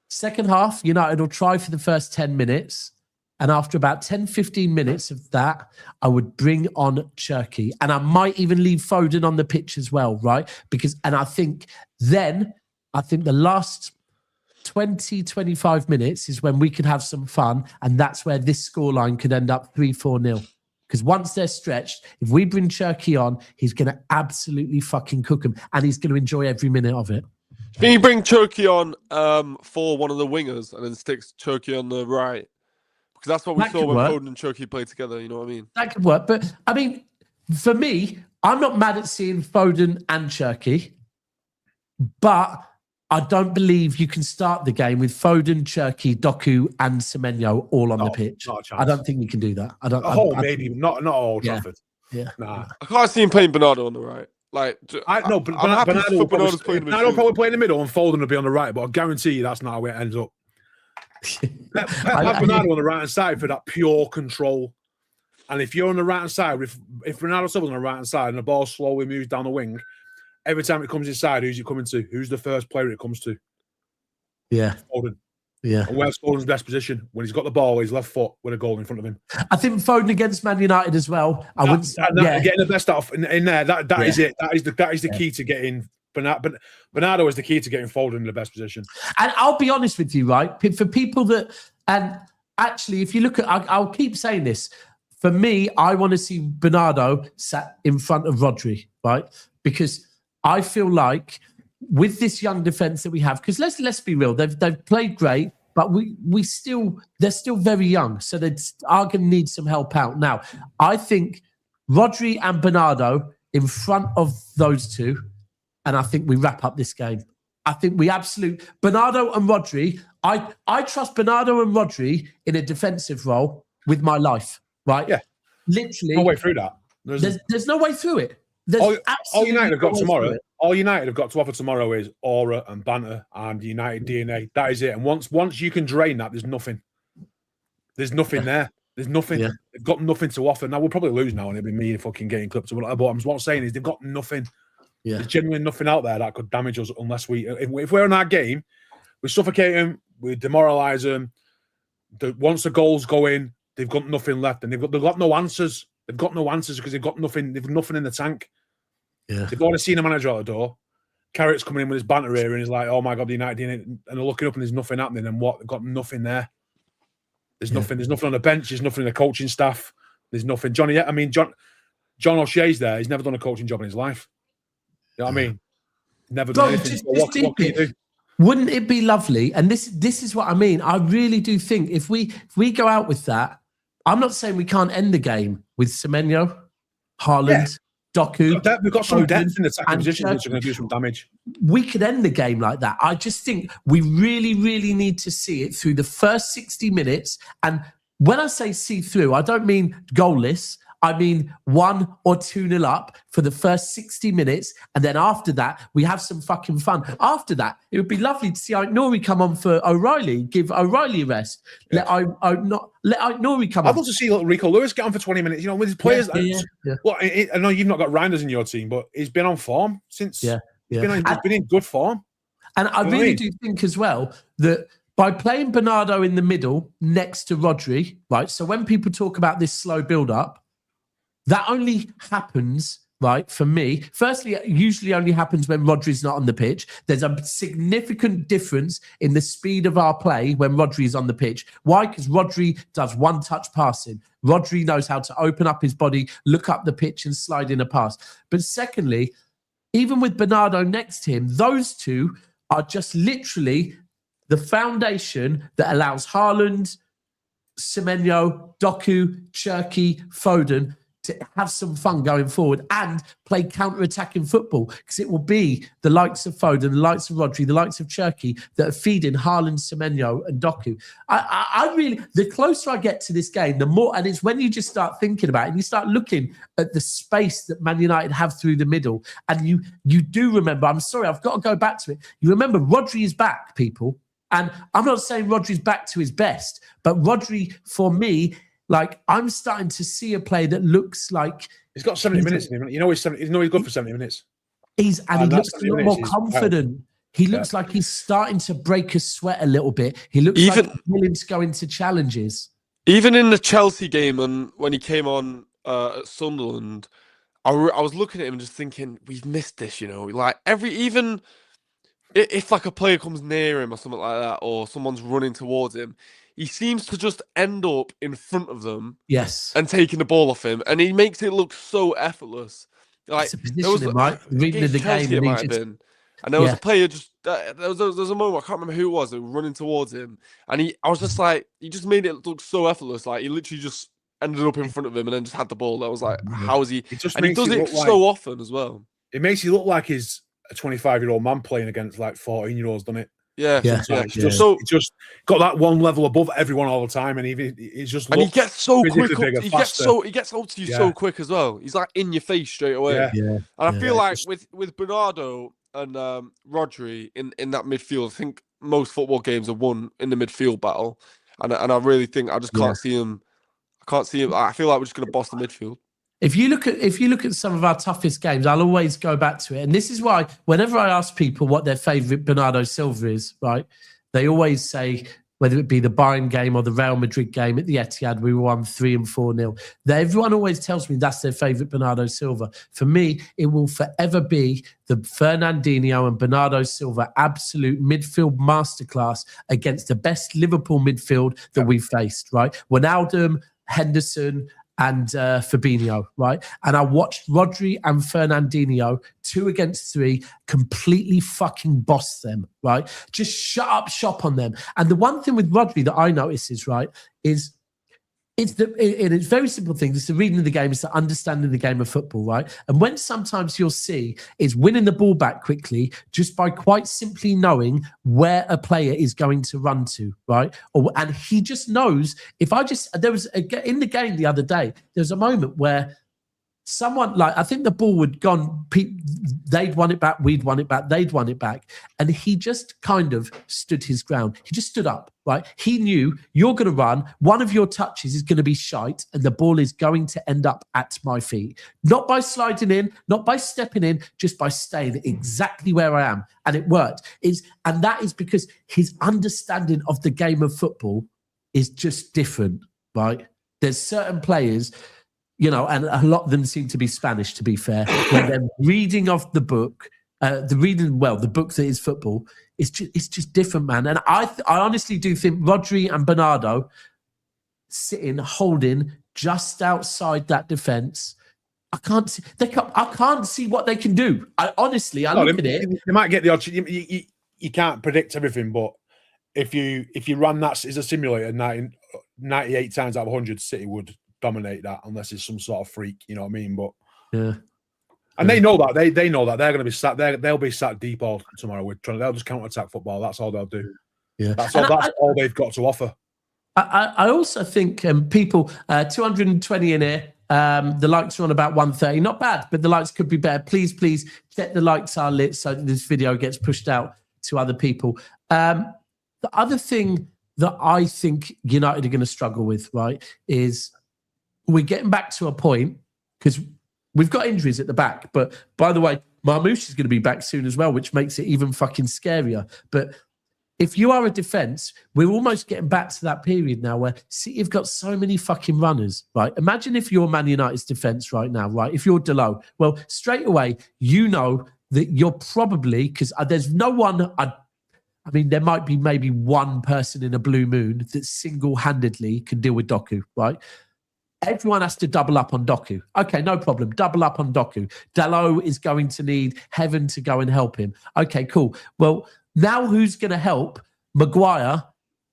second half, United will try for the first 10 minutes. And after about 10, 15 minutes of that, I would bring on Cherki. And I might even leave Foden on the pitch as well, right? I think the last 20, 25 minutes is when we could have some fun. And that's where this scoreline could end up 3-4-0. Because once they're stretched, if we bring Cherki on, he's going to absolutely fucking cook them. And he's going to enjoy every minute of it. Can you bring Cherki on for one of the wingers and then sticks Cherki on the right? Because that's what we saw when Foden and Cherki played together, you know what I mean? That could work. But, I mean, for me, I'm not mad at seeing Foden and Cherki, but I don't believe you can start the game with Foden, Cherki, Doku, and Semenyo all on the pitch. I don't think you can do that. Maybe not Old Trafford. Yeah. Nah. I can't see him playing Bernardo on the right. Bernardo will probably play in the middle and Foden will be on the right, but I guarantee you that's not how it ends up. Have Bernardo on the right hand side for that pure control. And if you're on the right hand side, if Bernardo Silva's on the right hand side and the ball slowly moves down the wing, every time it comes inside, who's it coming to? Who's the first player it comes to? Yeah. Foden. Yeah. And where's Foden's best position? When he's got the ball, his left foot with a goal in front of him. I think Foden against Man United as well. Getting the best out in there. That is it. That is the key to getting. Bernardo is the key to getting Foden in the best position. And I'll be honest with you, right? For people that, and actually, if you look at, I'll keep saying this. For me, I want to see Bernardo sat in front of Rodri, right? Because I feel like with this young defense that we have, because let's be real, they've played great, but they're still very young, so they are going to need some help out. Now, I think Rodri and Bernardo in front of those two. And I think we wrap up this game. I think Bernardo and Rodri. I trust Bernardo and Rodri in a defensive role with my life, right? Yeah. Literally. No way through that. There's no way through it. All United have got tomorrow. All United have got to offer tomorrow is aura and banter and United DNA. That is it. And once you can drain that, there's nothing. There's nothing there. There's nothing. Yeah. They've got nothing to offer. Now we'll probably lose now, and it'll be me fucking getting clipped or whatever. But what I'm saying is they've got nothing. Yeah. There's genuinely nothing out there that could damage us unless if we're in our game, we suffocate them, we demoralise them. Once the goals go in, they've got nothing left, and they've got no answers. They've got no answers because they've got nothing. They've nothing in the tank. Yeah, they've already seen a manager out the door. Carrot's coming in with his banter here, and he's like, "Oh my god, the United," and they're looking up, and there's nothing happening. And what? They've got nothing there. There's nothing. There's nothing on the bench. There's nothing in the coaching staff. There's nothing. John O'Shea's there. He's never done a coaching job in his life. You know what I mean? Never done anything. What can you do? Wouldn't it be lovely? And this is what I mean. I really do think if we go out with that, I'm not saying we can't end the game with Semenyo, Haaland, Doku. We've got some depth in the attacking position which are going to do some damage. We could end the game like that. I just think we really, really need to see it through the first 60 minutes. And when I say see through, I don't mean goalless. I mean 1 or 2-0 up for the first 60 minutes. And then after that, we have some fucking fun. After that, it would be lovely to see Nori come on for O'Reilly, give O'Reilly a rest. Yeah. Let Nori come on. I'd love to see little Rico Lewis get on for 20 minutes, with his players. Yeah. Well, I know you've not got Reinders in your team, but he's been on form since. Yeah. He's been in good form. And I really do think as well that by playing Bernardo in the middle next to Rodri, right? So when people talk about this slow build-up, that only happens, right, for me. Firstly, it usually only happens when Rodri's not on the pitch. There's a significant difference in the speed of our play when Rodri is on the pitch. Why? Because Rodri does one-touch passing. Rodri knows how to open up his body, look up the pitch and slide in a pass. But secondly, even with Bernardo next to him, those two are just literally the foundation that allows Haaland, Semenyo, Doku, Cherki, Foden to have some fun going forward and play counter-attacking football, because it will be the likes of Foden, the likes of Rodri, the likes of Cherki that are feeding Haaland, Semenyo and Doku. I really, the closer I get to this game, the more, and it's when you just start thinking about it and you start looking at the space that Man United have through the middle, and you do remember, I'm sorry, I've got to go back to it. You remember Rodri is back, people. And I'm not saying Rodri's back to his best, but Rodri, for me, like, I'm starting to see a play that looks like he's got 70 minutes in him. You know he's good for 70 minutes. He looks a lot more confident. He looks like he's starting to break a sweat a little bit. He looks like he's willing to go into challenges. Even in the Chelsea game, and when he came on at Sunderland, I was looking at him and just thinking, we've missed this, you know. Like, even if like a player comes near him or something like that, or someone's running towards him, he seems to just end up in front of them, and taking the ball off him, and he makes it look so effortless. Like, it's a positioning, right? Reading the Chelsea, game, it might have been, and there was a player just there was a moment, I can't remember who it was, running towards him, and I was just like, he just made it look so effortless. Like, he literally just ended up in front of him and then just had the ball. I was like, how is he? And he does it so often as well. It makes you look like he's a 25-year-old man playing against like 14-year-olds, doesn't it? Yeah. He just got that one level above everyone all the time, and he's just, and he gets so quick. He gets up to you so quick as well. He's like in your face straight away. And I feel like with Bernardo and Rodri in that midfield, I think most football games are won in the midfield battle, and I really think I just can't see him. I feel like we're just going to boss the midfield. If you look at some of our toughest games, I'll always go back to it. And this is why whenever I ask people what their favourite Bernardo Silva is, right, they always say, whether it be the Bayern game or the Real Madrid game at the Etihad, we won 3 and 4-0. Everyone always tells me that's their favourite Bernardo Silva. For me, it will forever be the Fernandinho and Bernardo Silva absolute midfield masterclass against the best Liverpool midfield that we've faced, right? Wijnaldum, Henderson, and Fabinho, right? And I watched Rodri and Fernandinho 2 against 3 completely fucking boss them, right? Just shut up shop on them. And the one thing with Rodri that I notice is, right, is it's very simple things. It's the reading of the game. It's the understanding the game of football, right? And when sometimes you'll see is winning the ball back quickly just by quite simply knowing where a player is going to run to, right? And he just knows. There was in the game the other day, there was a moment where someone, like, I think the ball had gone, they'd won it back, we'd won it back, they'd won it back. And he just kind of stood his ground. He just stood up, right? He knew, you're going to run, one of your touches is going to be shite, and the ball is going to end up at my feet. Not by sliding in, not by stepping in, just by staying exactly where I am. And it worked. And that is because his understanding of the game of football is just different, right? There's certain players, you know, and a lot of them seem to be Spanish, to be fair, when they're reading off the book, the book that is football, it's just different, man. And I honestly do think Rodri and Bernardo holding just outside that defence, I can't see what they can do. I look at it. They might get the odd. You can't predict everything, but if you ran that as a simulator, 98 times out of 100, City would dominate that, unless it's some sort of freak, you know what I mean? But and they know that they know that they're going to be sat there. They'll be sat deep all tomorrow. They'll just counter-attack football. That's all they'll do. Yeah, that's all they've got to offer. I also think people 220 in here. The likes are on about 130. Not bad, but the likes could be better. Please check the likes are lit so that this video gets pushed out to other people. The other thing that I think United are going to struggle with, right, is we're getting back to a point, because we've got injuries at the back. But by the way, Marmoush is going to be back soon as well, which makes it even fucking scarier. But if you are a defence, we're almost getting back to that period now where City have got so many fucking runners, right? Imagine if you're Man United's defence right now, right? If you're Delo, well, straight away, you know that you're probably, because there's no one, I mean, there might be maybe one person in a blue moon that single-handedly can deal with Doku, right? Everyone has to double up on Doku. Okay, no problem. Double up on Doku. Dalot is going to need heaven to go and help him. Okay, cool. Well, now who's going to help Maguire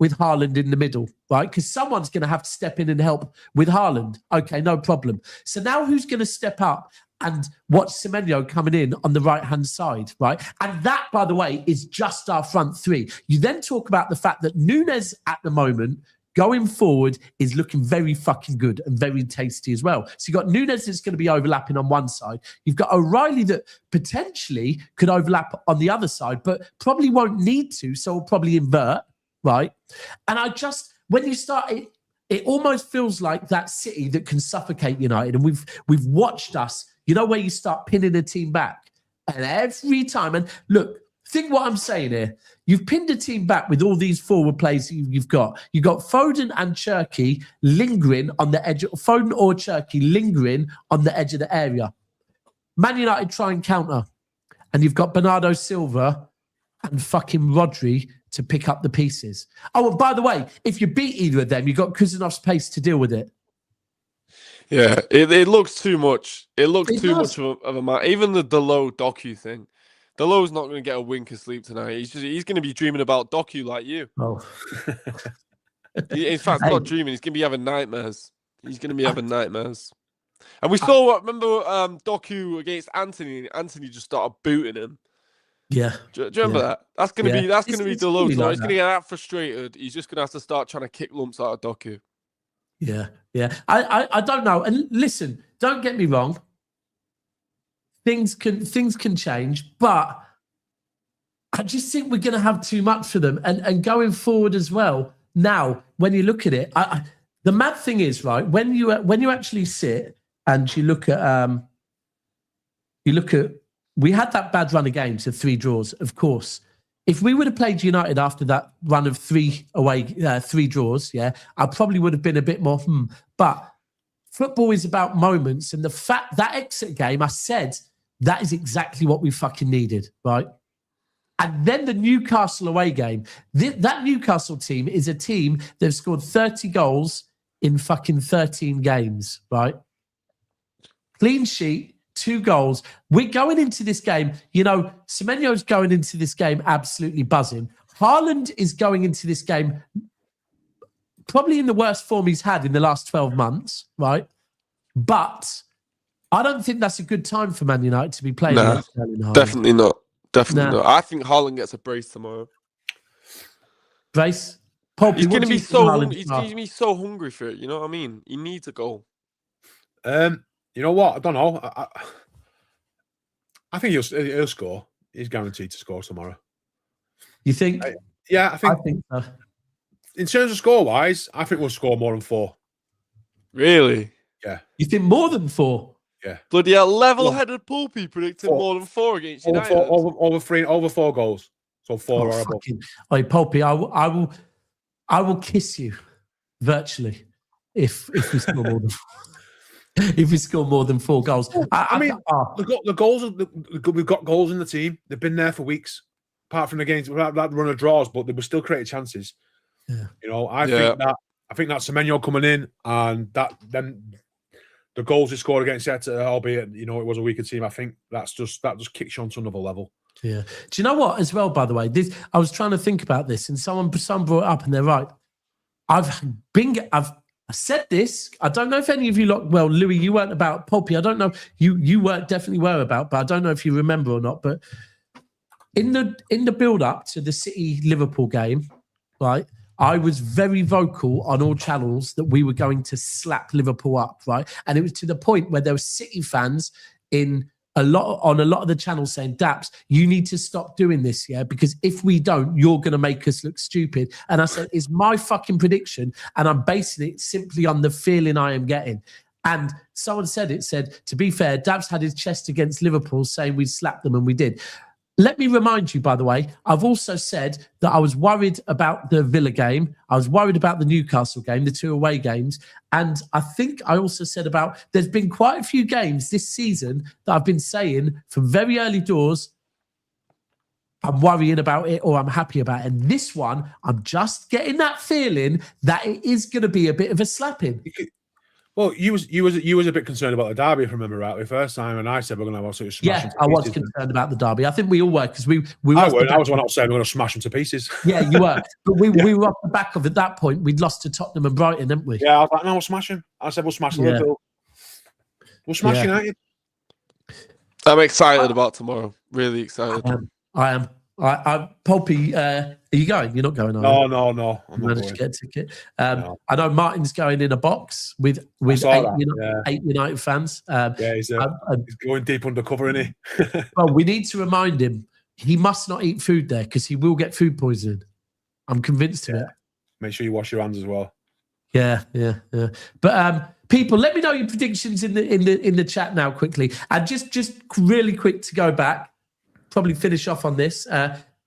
with Haaland in the middle, right? Because someone's going to have to step in and help with Haaland. Okay, no problem. So now who's going to step up and watch Semenyo coming in on the right-hand side, right? And that, by the way, is just our front three. You then talk about the fact that Nunes at the moment, going forward, is looking very fucking good and very tasty as well. So you've got Nunes that's going to be overlapping on one side. You've got O'Reilly that potentially could overlap on the other side, but probably won't need to, so will probably invert, right? And when you start it almost feels like that City that can suffocate United. And we've watched us, where you start pinning a team back. And every time, and look, think what I'm saying here. You've pinned a team back with all these forward plays you've got. You've got Foden and Cherky lingering on the edge, Foden or Cherky lingering on the edge of the area. Man United try and counter. And you've got Bernardo Silva and fucking Rodri to pick up the pieces. Oh, and by the way, if you beat either of them, you've got Kuzanov's pace to deal with it. Yeah, it looks too much. It looks too much of a match. Even the Delo Doku thing. Delo's not going to get a wink of sleep tonight. He's going to be dreaming about Doku like you. Oh. In fact, not dreaming. He's going to be having nightmares. He's going to be having nightmares. And we saw, remember Doku against Anthony? Anthony just started booting him. Yeah. Do you remember that? That's going to be Delo tonight. He's going to get that frustrated. He's just going to have to start trying to kick lumps out of Doku. Yeah, yeah. I don't know. And listen, don't get me wrong. Things can change, but I just think we're going to have too much for them. And going forward as well. Now, when you look at it, the mad thing is, right, when you actually sit and you look at we had that bad run of games of 3 draws, of course. If we would have played United after that run of 3 draws, I probably would have been a bit more, But football is about moments. And the fact that exit game, I said, that is exactly what we fucking needed, right? And then the Newcastle away game. That Newcastle team is a team that have scored 30 goals in fucking 13 games, right? Clean sheet. 2 goals. We're going into this game, Semenyo's going into this game absolutely buzzing. Haaland is going into this game probably in the worst form he's had in the last 12 months, right? But I don't think that's a good time for Man United to be playing against Erling Haaland. Definitely not. Definitely not. I think Haaland gets a brace tomorrow. Brace? He's going to be so hungry. He's going to be so hungry for it. You know what I mean? He needs a goal. You know what? I don't know. I think he'll score. He's guaranteed to score tomorrow. You think? I think so. In terms of score-wise, I think we'll score more than 4. Really? Yeah. You think more than 4? Yeah. Bloody hell, level-headed Poolpy predicted more than 4 against United. Over 4 goals. So 4 or above. Hey, Poolpy, I will kiss you virtually if we score more than 4. If we score more than 4 goals. The goals. We've got goals in the team. They've been there for weeks. Apart from the games, that run of draws, but they were still created chances. Yeah. I think that Semenyo coming in and then the goals he scored against Exeter, albeit it was a weaker team. I think that just kicks you onto another level. Yeah. Do you know what? As well, by the way, I was trying to think about this, and someone brought it up, and they're right. I said this. I don't know if any of you Louis, you weren't about Poppy. I don't know. You definitely were about, but I don't know if you remember or not. But in the build-up to the City-Liverpool game, right, I was very vocal on all channels that we were going to slap Liverpool up, right? And it was to the point where there were City fans on a lot of the channels saying, Daps, you need to stop doing this, because if we don't, you're going to make us look stupid. And I said, it's my fucking prediction, and I'm basing it simply on the feeling I am getting. And someone said, to be fair, Daps had his chest against Liverpool saying we'd slap them, and we did. Let me remind you, by the way, I've also said that I was worried about the Villa game. I was worried about the Newcastle game, the 2 away games. And I think I also said there's been quite a few games this season that I've been saying from very early doors, I'm worrying about it or I'm happy about it. And this one, I'm just getting that feeling that it is going to be a bit of a slapping. Well, you was a bit concerned about the derby, if I remember rightly, first time, and I said we're going to have absolutely smash them to I was pieces. concerned about the derby. I think we all were because we I was one out saying we're going to smash them to pieces. Yeah, you were, but we were off the back of at that point. We'd lost to Tottenham and Brighton, didn't we? Yeah, I was like, no, we'll smash them. I said we'll smash Liverpool. We'll smash United. I'm excited about tomorrow. Really excited. I am. Pulpy, are you going? You're not going, No. I'm not managed to going. get a ticket. I know Martin's going in a box with eight United fans. He's going deep undercover, isn't he? Well, we need to remind him he must not eat food there because he will get food poisoning. I'm convinced of it. Make sure you wash your hands as well. Yeah. But people, let me know your predictions in the chat now quickly, and just really quick to go back. Probably finish off on this.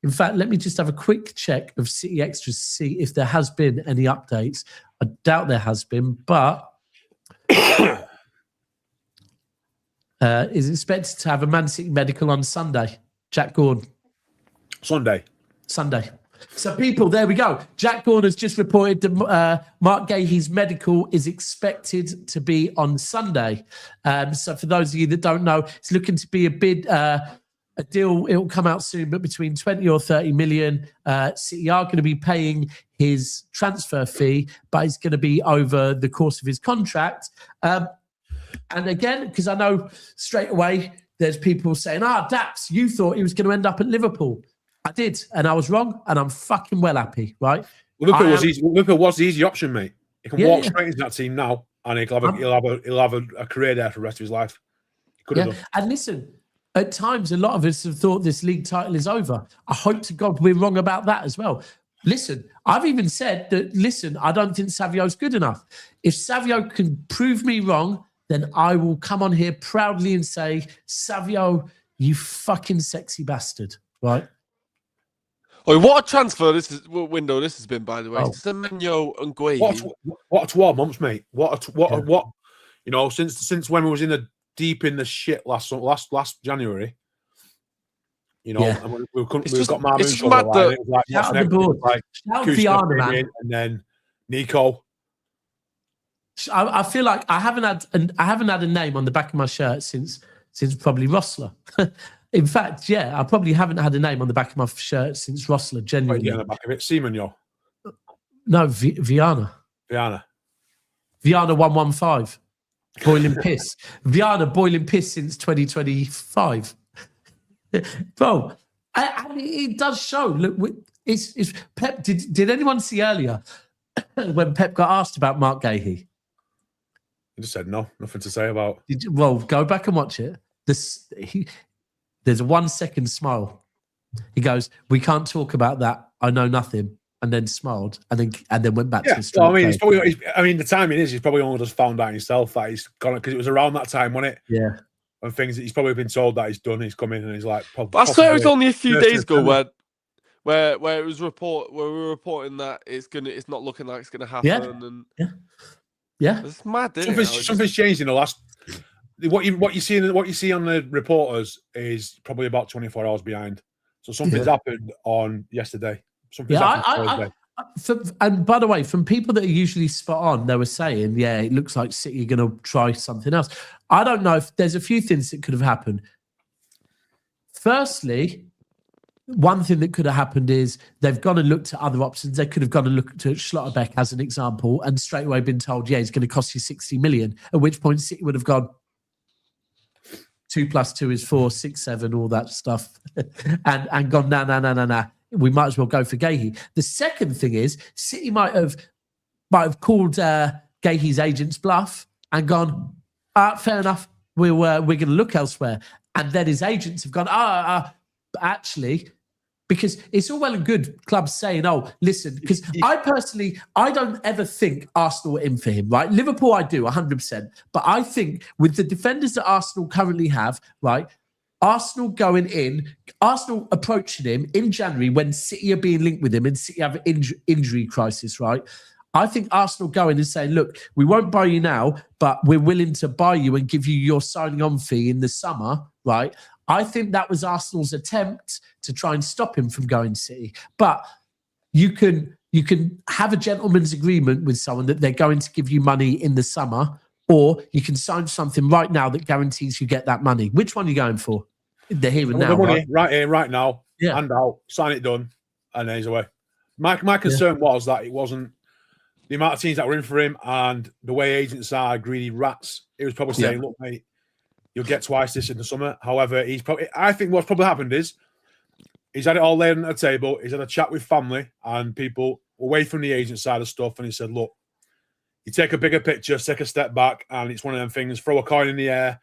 In fact, let me just have a quick check of City Extras to see if there has been any updates. I doubt there has been, but is expected to have a Man City medical on Sunday. Jack Gordon. Sunday. So, people, there we go. Jack Gordon has just reported that Marc Guehi's medical is expected to be on Sunday. So, for those of you that don't know, it's looking to be a bid. A deal, it will come out soon, but between 20 or 30 million. City are going to be paying his transfer fee, but it's going to be over the course of his contract. And again, because I know straight away there's people saying, Daps, you thought he was going to end up at Liverpool. I did, and I was wrong, and I'm fucking well happy, right? Liverpool was the easy option, mate. He can walk straight into that team now, and he'll have a career there for the rest of his life. Could have done. And listen, at times, a lot of us have thought this league title is over. I hope to God we're wrong about that as well. Listen, I've even said that, I don't think Savio's good enough. If Savio can prove me wrong, then I will come on here proudly and say, Savio, you fucking sexy bastard, right? Oh, what a transfer window this has been, by the way. Semenyo and Guehi. What a 12 months, mate. What you know, since when we was deep in the shit last January, you know, and we've got Marmoush on the line. It was like, shout out the board. Like, shout Viana, man. And then Nico. I feel like I haven't had a name on the back of my shirt since probably Rossler. In fact, I probably haven't had a name on the back of my shirt since Rossler. Genuinely, on the back of it, Semenyo. No, Viana. Viana 115. Boiling piss. Viana boiling piss since 2025. Bro, it does show. Look, it's Pep. Did anyone see earlier when Pep got asked about Marc Guehi? He just said no, nothing to say about. Well, go back and watch it. There's a 1 second smile. He goes, "We can't talk about that. I know nothing." And then smiled, and then went back to his street. Well, the timing is he's probably only just found out himself that he's gone, because it was around that time, wasn't it? Yeah. And things that he's probably been told that he's done. He's come in and he's like. I swear it was only a few days ago where it was we were reporting that it's not looking like it's gonna happen. Yeah. It's mad. Something's changed in the last. What you see on the reporters is probably about 24 hours behind. So something's happened on yesterday. And by the way, from people that are usually spot on, they were saying, it looks like City are going to try something else. I don't know if there's a few things that could have happened. Firstly, one thing that could have happened is they've gone and looked at other options. They could have gone and looked at Schlotterbeck as an example and straight away been told, he's going to cost you 60 million, at which point City would have gone, 2 + 2 is 4, 6, 7, all that stuff, and gone, nah. We might as well go for Guehi. The second thing is City might have called Guehi's agent's bluff and gone, fair enough, we're going to look elsewhere. And then his agents have gone, actually, because it's all well and good clubs saying, listen, because I don't ever think Arsenal are in for him, right? Liverpool, I do, 100%. But I think with the defenders that Arsenal currently have, right, Arsenal approaching him in January when City are being linked with him and City have an injury crisis, right? I think Arsenal going and saying, look, we won't buy you now, but we're willing to buy you and give you your signing on fee in the summer, right? I think that was Arsenal's attempt to try and stop him from going City. But you can have a gentleman's agreement with someone that they're going to give you money in the summer, or you can sign something right now that guarantees you get that money. Which one are you going for? The here and now. The money, right here, right now. Yeah. Hand out, sign it, done, and then he's away. My concern was that it wasn't the amount of teams that were in for him and the way agents are greedy rats. He was probably saying, look, mate, you'll get twice this in the summer. However, I think what's probably happened is he's had it all laid on the table. He's had a chat with family and people away from the agent side of stuff. And he said, look, you take a bigger picture, take a step back, and it's one of them things, throw a coin in the air.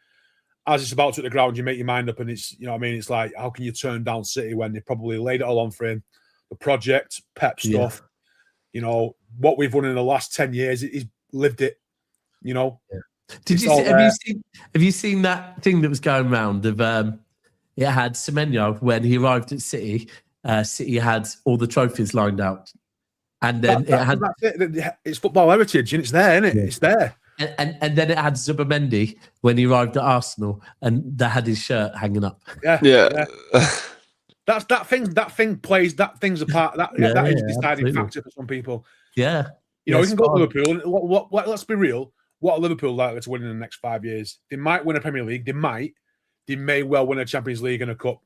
As it's about to hit the ground, you make your mind up, and it's, you know what I mean? It's like, how can you turn down City when they probably laid it all on for him? The project, Pep stuff, you know, what we've won in the last 10 years, he's lived it, you know. Yeah. Have you seen that thing that was going around of it had Semenyo when he arrived at City, City had all the trophies lined out. And then it's football heritage and it's there, isn't it? Yeah. It's there. And then it had Zubamendi when he arrived at Arsenal and they had his shirt hanging up. Yeah. That thing's a part that is a deciding factor for some people. Yeah. You know, we can go to Liverpool and what let's be real. What are Liverpool likely to win in the next 5 years? They might win a Premier League. They may well win a Champions League and a cup.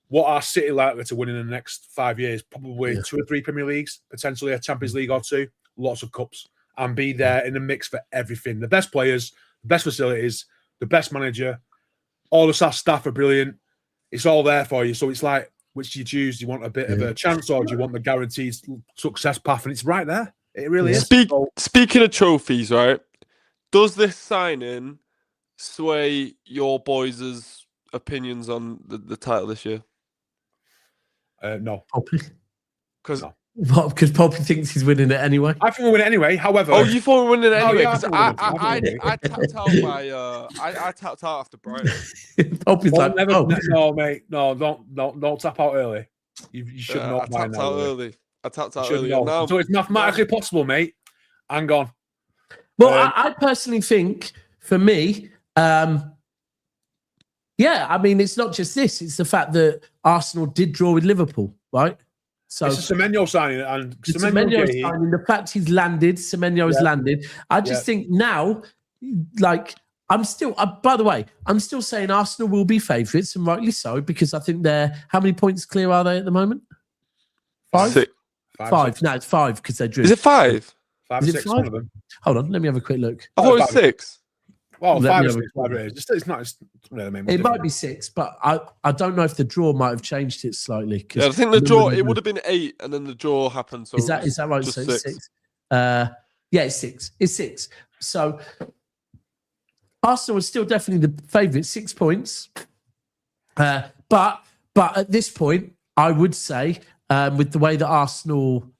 What are City likely to win in the next 5 years? Probably 2 or 3 Premier Leagues, potentially a Champions League or 2, lots of cups, and be there in the mix for everything. The best players, the best facilities, the best manager, all the staff are brilliant. It's all there for you. So it's like, which do you choose? Do you want a bit of a chance or do you want the guaranteed success path? And it's right there. It really is. Speaking of trophies, right? Does this signing sway your boys' opinions on the title this year? No. Because Poppy thinks he's winning it anyway. I think we'll win it anyway. However, you thought we were winning it anyway? yeah, Because I tapped out I tapped out after Brighton. Poppy's like, no, mate, no, don't tap out early. You should not. I tapped out early. Now. So it's mathematically possible, mate. Hang on. Well, I personally think, for me, I mean, it's not just this. It's the fact that Arsenal did draw with Liverpool, right? So it's a Semenyo signing, and Semenyo signing. The fact he's landed, Semenyo has landed. I just think now, like, I'm still. By the way, I'm still saying Arsenal will be favourites, and rightly so, because I think they're. How many points clear are they at the moment? 5. 6. 5. No, it's 5 because they drew. Is it 5? 5, Is 6, 5? one of them. Hold on, let me have a quick look. I thought it was 6. Well, 5 or 6, whatever it is. It's not. It's really the it might be 6, but I don't know if the draw might have changed it slightly. Yeah, I think the draw, it would have been 8, and then the draw happened. So is that right? So it's 6. Yeah, it's 6. It's 6. So Arsenal is still definitely the favourite, 6 points. But at this point, I would say, with the way that Arsenal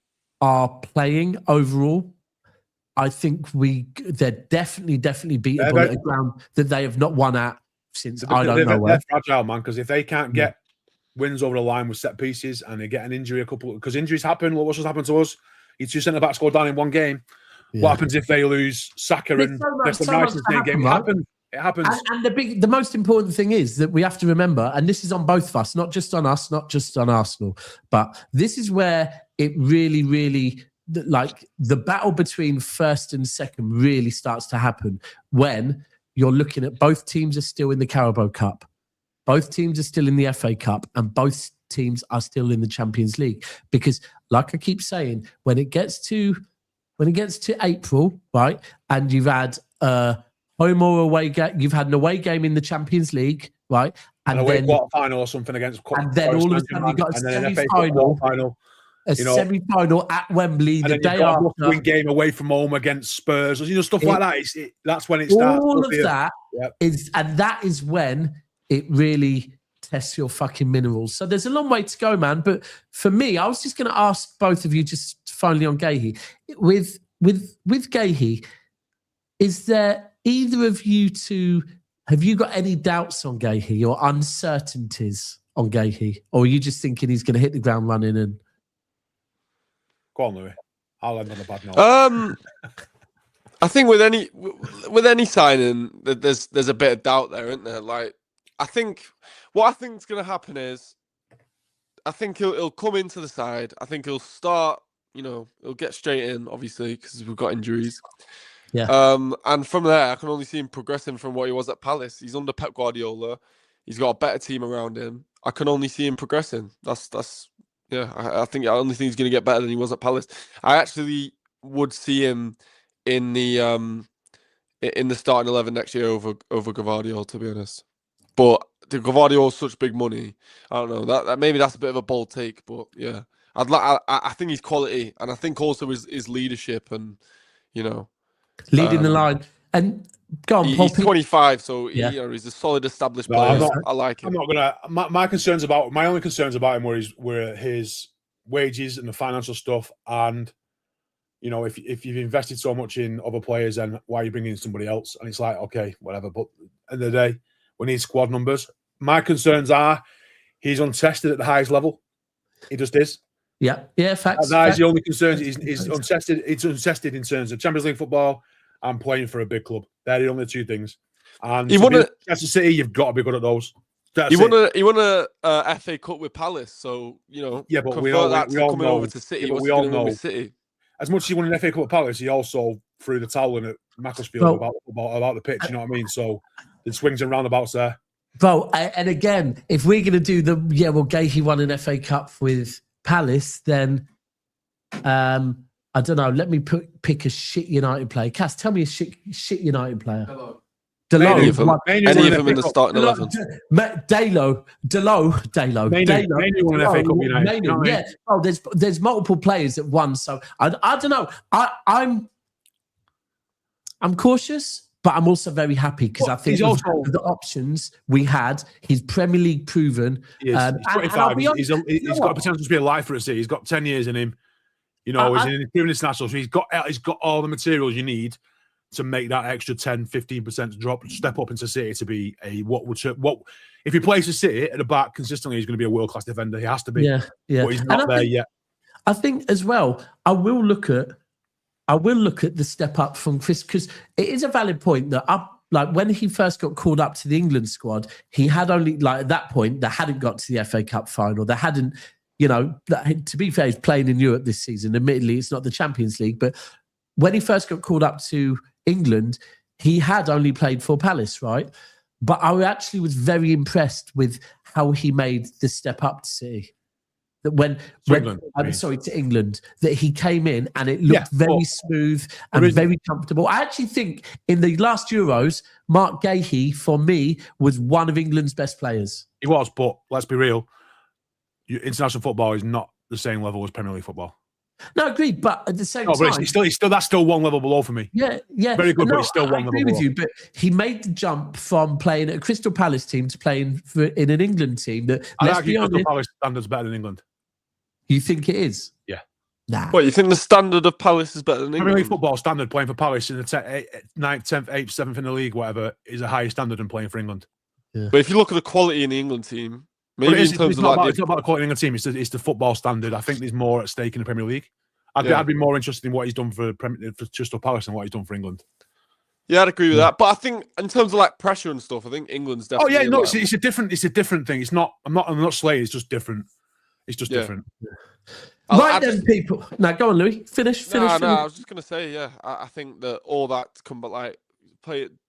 are playing overall, I think they're definitely beatable at a ground that they have not won at since I don't know where. They're fragile, man, because if they can't get wins over the line with set pieces and they get an injury, because injuries happen. Look what's just happened to us. Your 2 centre-backs go down in one game. Yeah. What happens if they lose Saka and there's some nice game? It happens. And the most important thing is that we have to remember, and this is on both of us, not just on us, not just on Arsenal, but this is where it really, like the battle between first and second really starts to happen when you're looking at both teams are still in the Carabao Cup, both teams are still in the FA Cup, and both teams are still in the Champions League. Because, like I keep saying, when it gets to April, right, and you've had home or away game, you've had an away game in the Champions League, right, and away quarter-final or something against, and then all of a sudden you've got a semi-final. Semi-final at Wembley the day after. Win game away from home against Spurs, stuff like that. That's when it starts. All of that is, and that is when it really tests your fucking minerals. So there's a long way to go, man. But for me, I was just going to ask both of you, just finally on Guehi, with Guehi, is there either of you two? Have you got any doubts on Guehi or uncertainties on Guehi, or are you just thinking he's going to hit the ground running and? Go on, Louis. I'll end on a bad note. I think with any signing, there's a bit of doubt there, isn't there? Like, what I think is going to happen is, I think he'll come into the side. I think he'll start. He'll get straight in, obviously, because we've got injuries. Yeah. And from there, I can only see him progressing from what he was at Palace. He's under Pep Guardiola. He's got a better team around him. I can only see him progressing. That's yeah. I think I only think he's going to get better than he was at Palace. I actually would see him in the starting 11 next year over Gvardiol, to be honest. But the Gvardiol's such big money. I don't know. That maybe that's a bit of a bold take, but yeah. I think he's quality, and I think also his leadership and leading the line. And go on, he's 25, so he's a solid established player. I like him. I'm not gonna. My only concerns about him were his wages and the financial stuff, and if you've invested so much in other players, then why are you bringing in somebody else? And it's like, okay, whatever. But at the end of the day, we need squad numbers. My concerns are he's untested at the highest level. He just is. Yeah, facts. That is the only concern. He's untested. It's untested in terms of Champions League football and playing for a big club. They're the only two things. And Manchester City, you've got to be good at those. He won a FA Cup with Palace, so Yeah, but we all know over to City. Yeah, we all know City. As much as he won an FA Cup with Palace, he also threw the towel in at Macclesfield about the pitch. You know what I mean? So the swings and roundabouts there. Bro, and again, if we're going to do Guehi won an FA Cup with Palace, then I don't know. Let me pick a shit United player. Cass, tell me a shit United player. Any of them in the starting 11. Dalo. Mainly won an FA Cup with United. Yeah. Oh, there's multiple players at once. So I don't know. I'm cautious. But I'm also very happy because I think the options we had, he's Premier League proven. He's 25. He's got a potential to be a lifer at City. He's got 10 years in him. He's an proven international. So he's got all the materials you need to make that extra 10, 15% step up into City to be what if he plays for City at the back consistently, he's going to be a world-class defender. He has to be. Yeah. But he's not there yet. I think as well, I will look at the step up from Chris, because it is a valid point that when he first got called up to the England squad, he had only at that point they hadn't got to the FA Cup final. They hadn't, to be fair, he's playing in Europe this season. Admittedly, it's not the Champions League, but when he first got called up to England, he had only played for Palace, right? But I actually was very impressed with how he made the step up to City. That to England, that he came in and it looked very smooth and very comfortable. I actually think in the last Euros, Marc Guehi, for me, was one of England's best players. He was, but let's be real. International football is not the same level as Premier League football. No, agreed, but at the same time... But that's still one level below for me. Yeah. Very good, but it's still one level below. I agree with you, but he made the jump from playing at a Crystal Palace team to playing in an England team that, let's be honest... Crystal Palace standards better than England. You think it is? Yeah. Nah. What, you think the standard of Palace is better than England? Premier League football standard, playing for Palace in the 9th, 10th, 8th, 7th in the league, whatever, is a higher standard than playing for England. Yeah. But if you look at the quality in the England team, maybe in terms of it's not about the quality in the team, it's the football standard. I think there's more at stake in the Premier League. I'd be more interested in what he's done for Crystal Palace than what he's done for England. Yeah, I'd agree with that. But I think in terms of pressure and stuff, I think England's definitely. Oh yeah, no, it's a different thing. It's not. I'm not slaying. It's just different. It's just different. Right then, people. Now go on, Louis. Finish. No, I was just gonna say, yeah. I think that all that come back,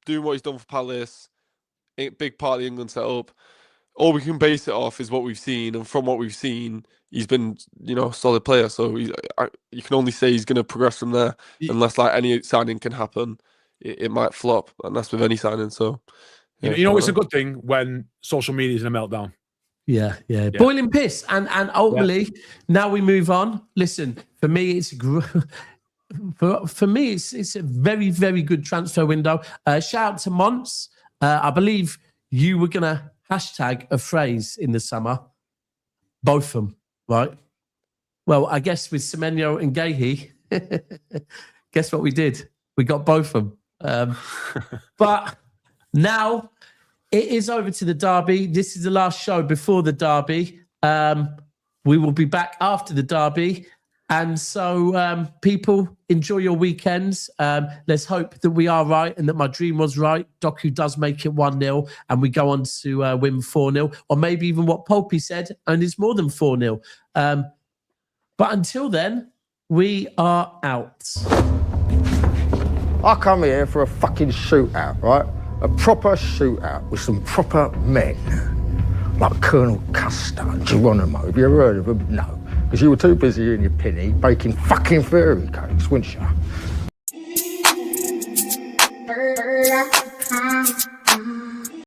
doing what he's done for Palace, a big part of the England setup. All we can base it off is what we've seen, and from what we've seen, he's been, a solid player. So you can only say he's going to progress from there, unless any signing can happen. It might flop, and that's with any signing. So, it's a good thing when social media is in a meltdown. Yeah. Boiling piss, and ultimately, now we move on. Listen, for me, it's a very, very good transfer window. Shout out to Mons. I believe you were gonna hashtag a phrase in the summer, both of them, right? Well, I guess with Semenyo and Guehi, guess what we did? We got both of them. But now it is over to the derby. This is the last show before the derby. We will be back after the derby. And so, people, enjoy your weekends. Let's hope that we are right and that my dream was right. Doku does make it 1-0 and we go on to win 4-0. Or maybe even what Polpy said, and it's more than 4-0. But until then, we are out. I come here for a fucking shootout, right? A proper shootout with some proper men. Like Colonel Custer and Geronimo. Have you ever heard of them? No. Because you were too busy in your penny baking fucking fairy cakes, weren't you?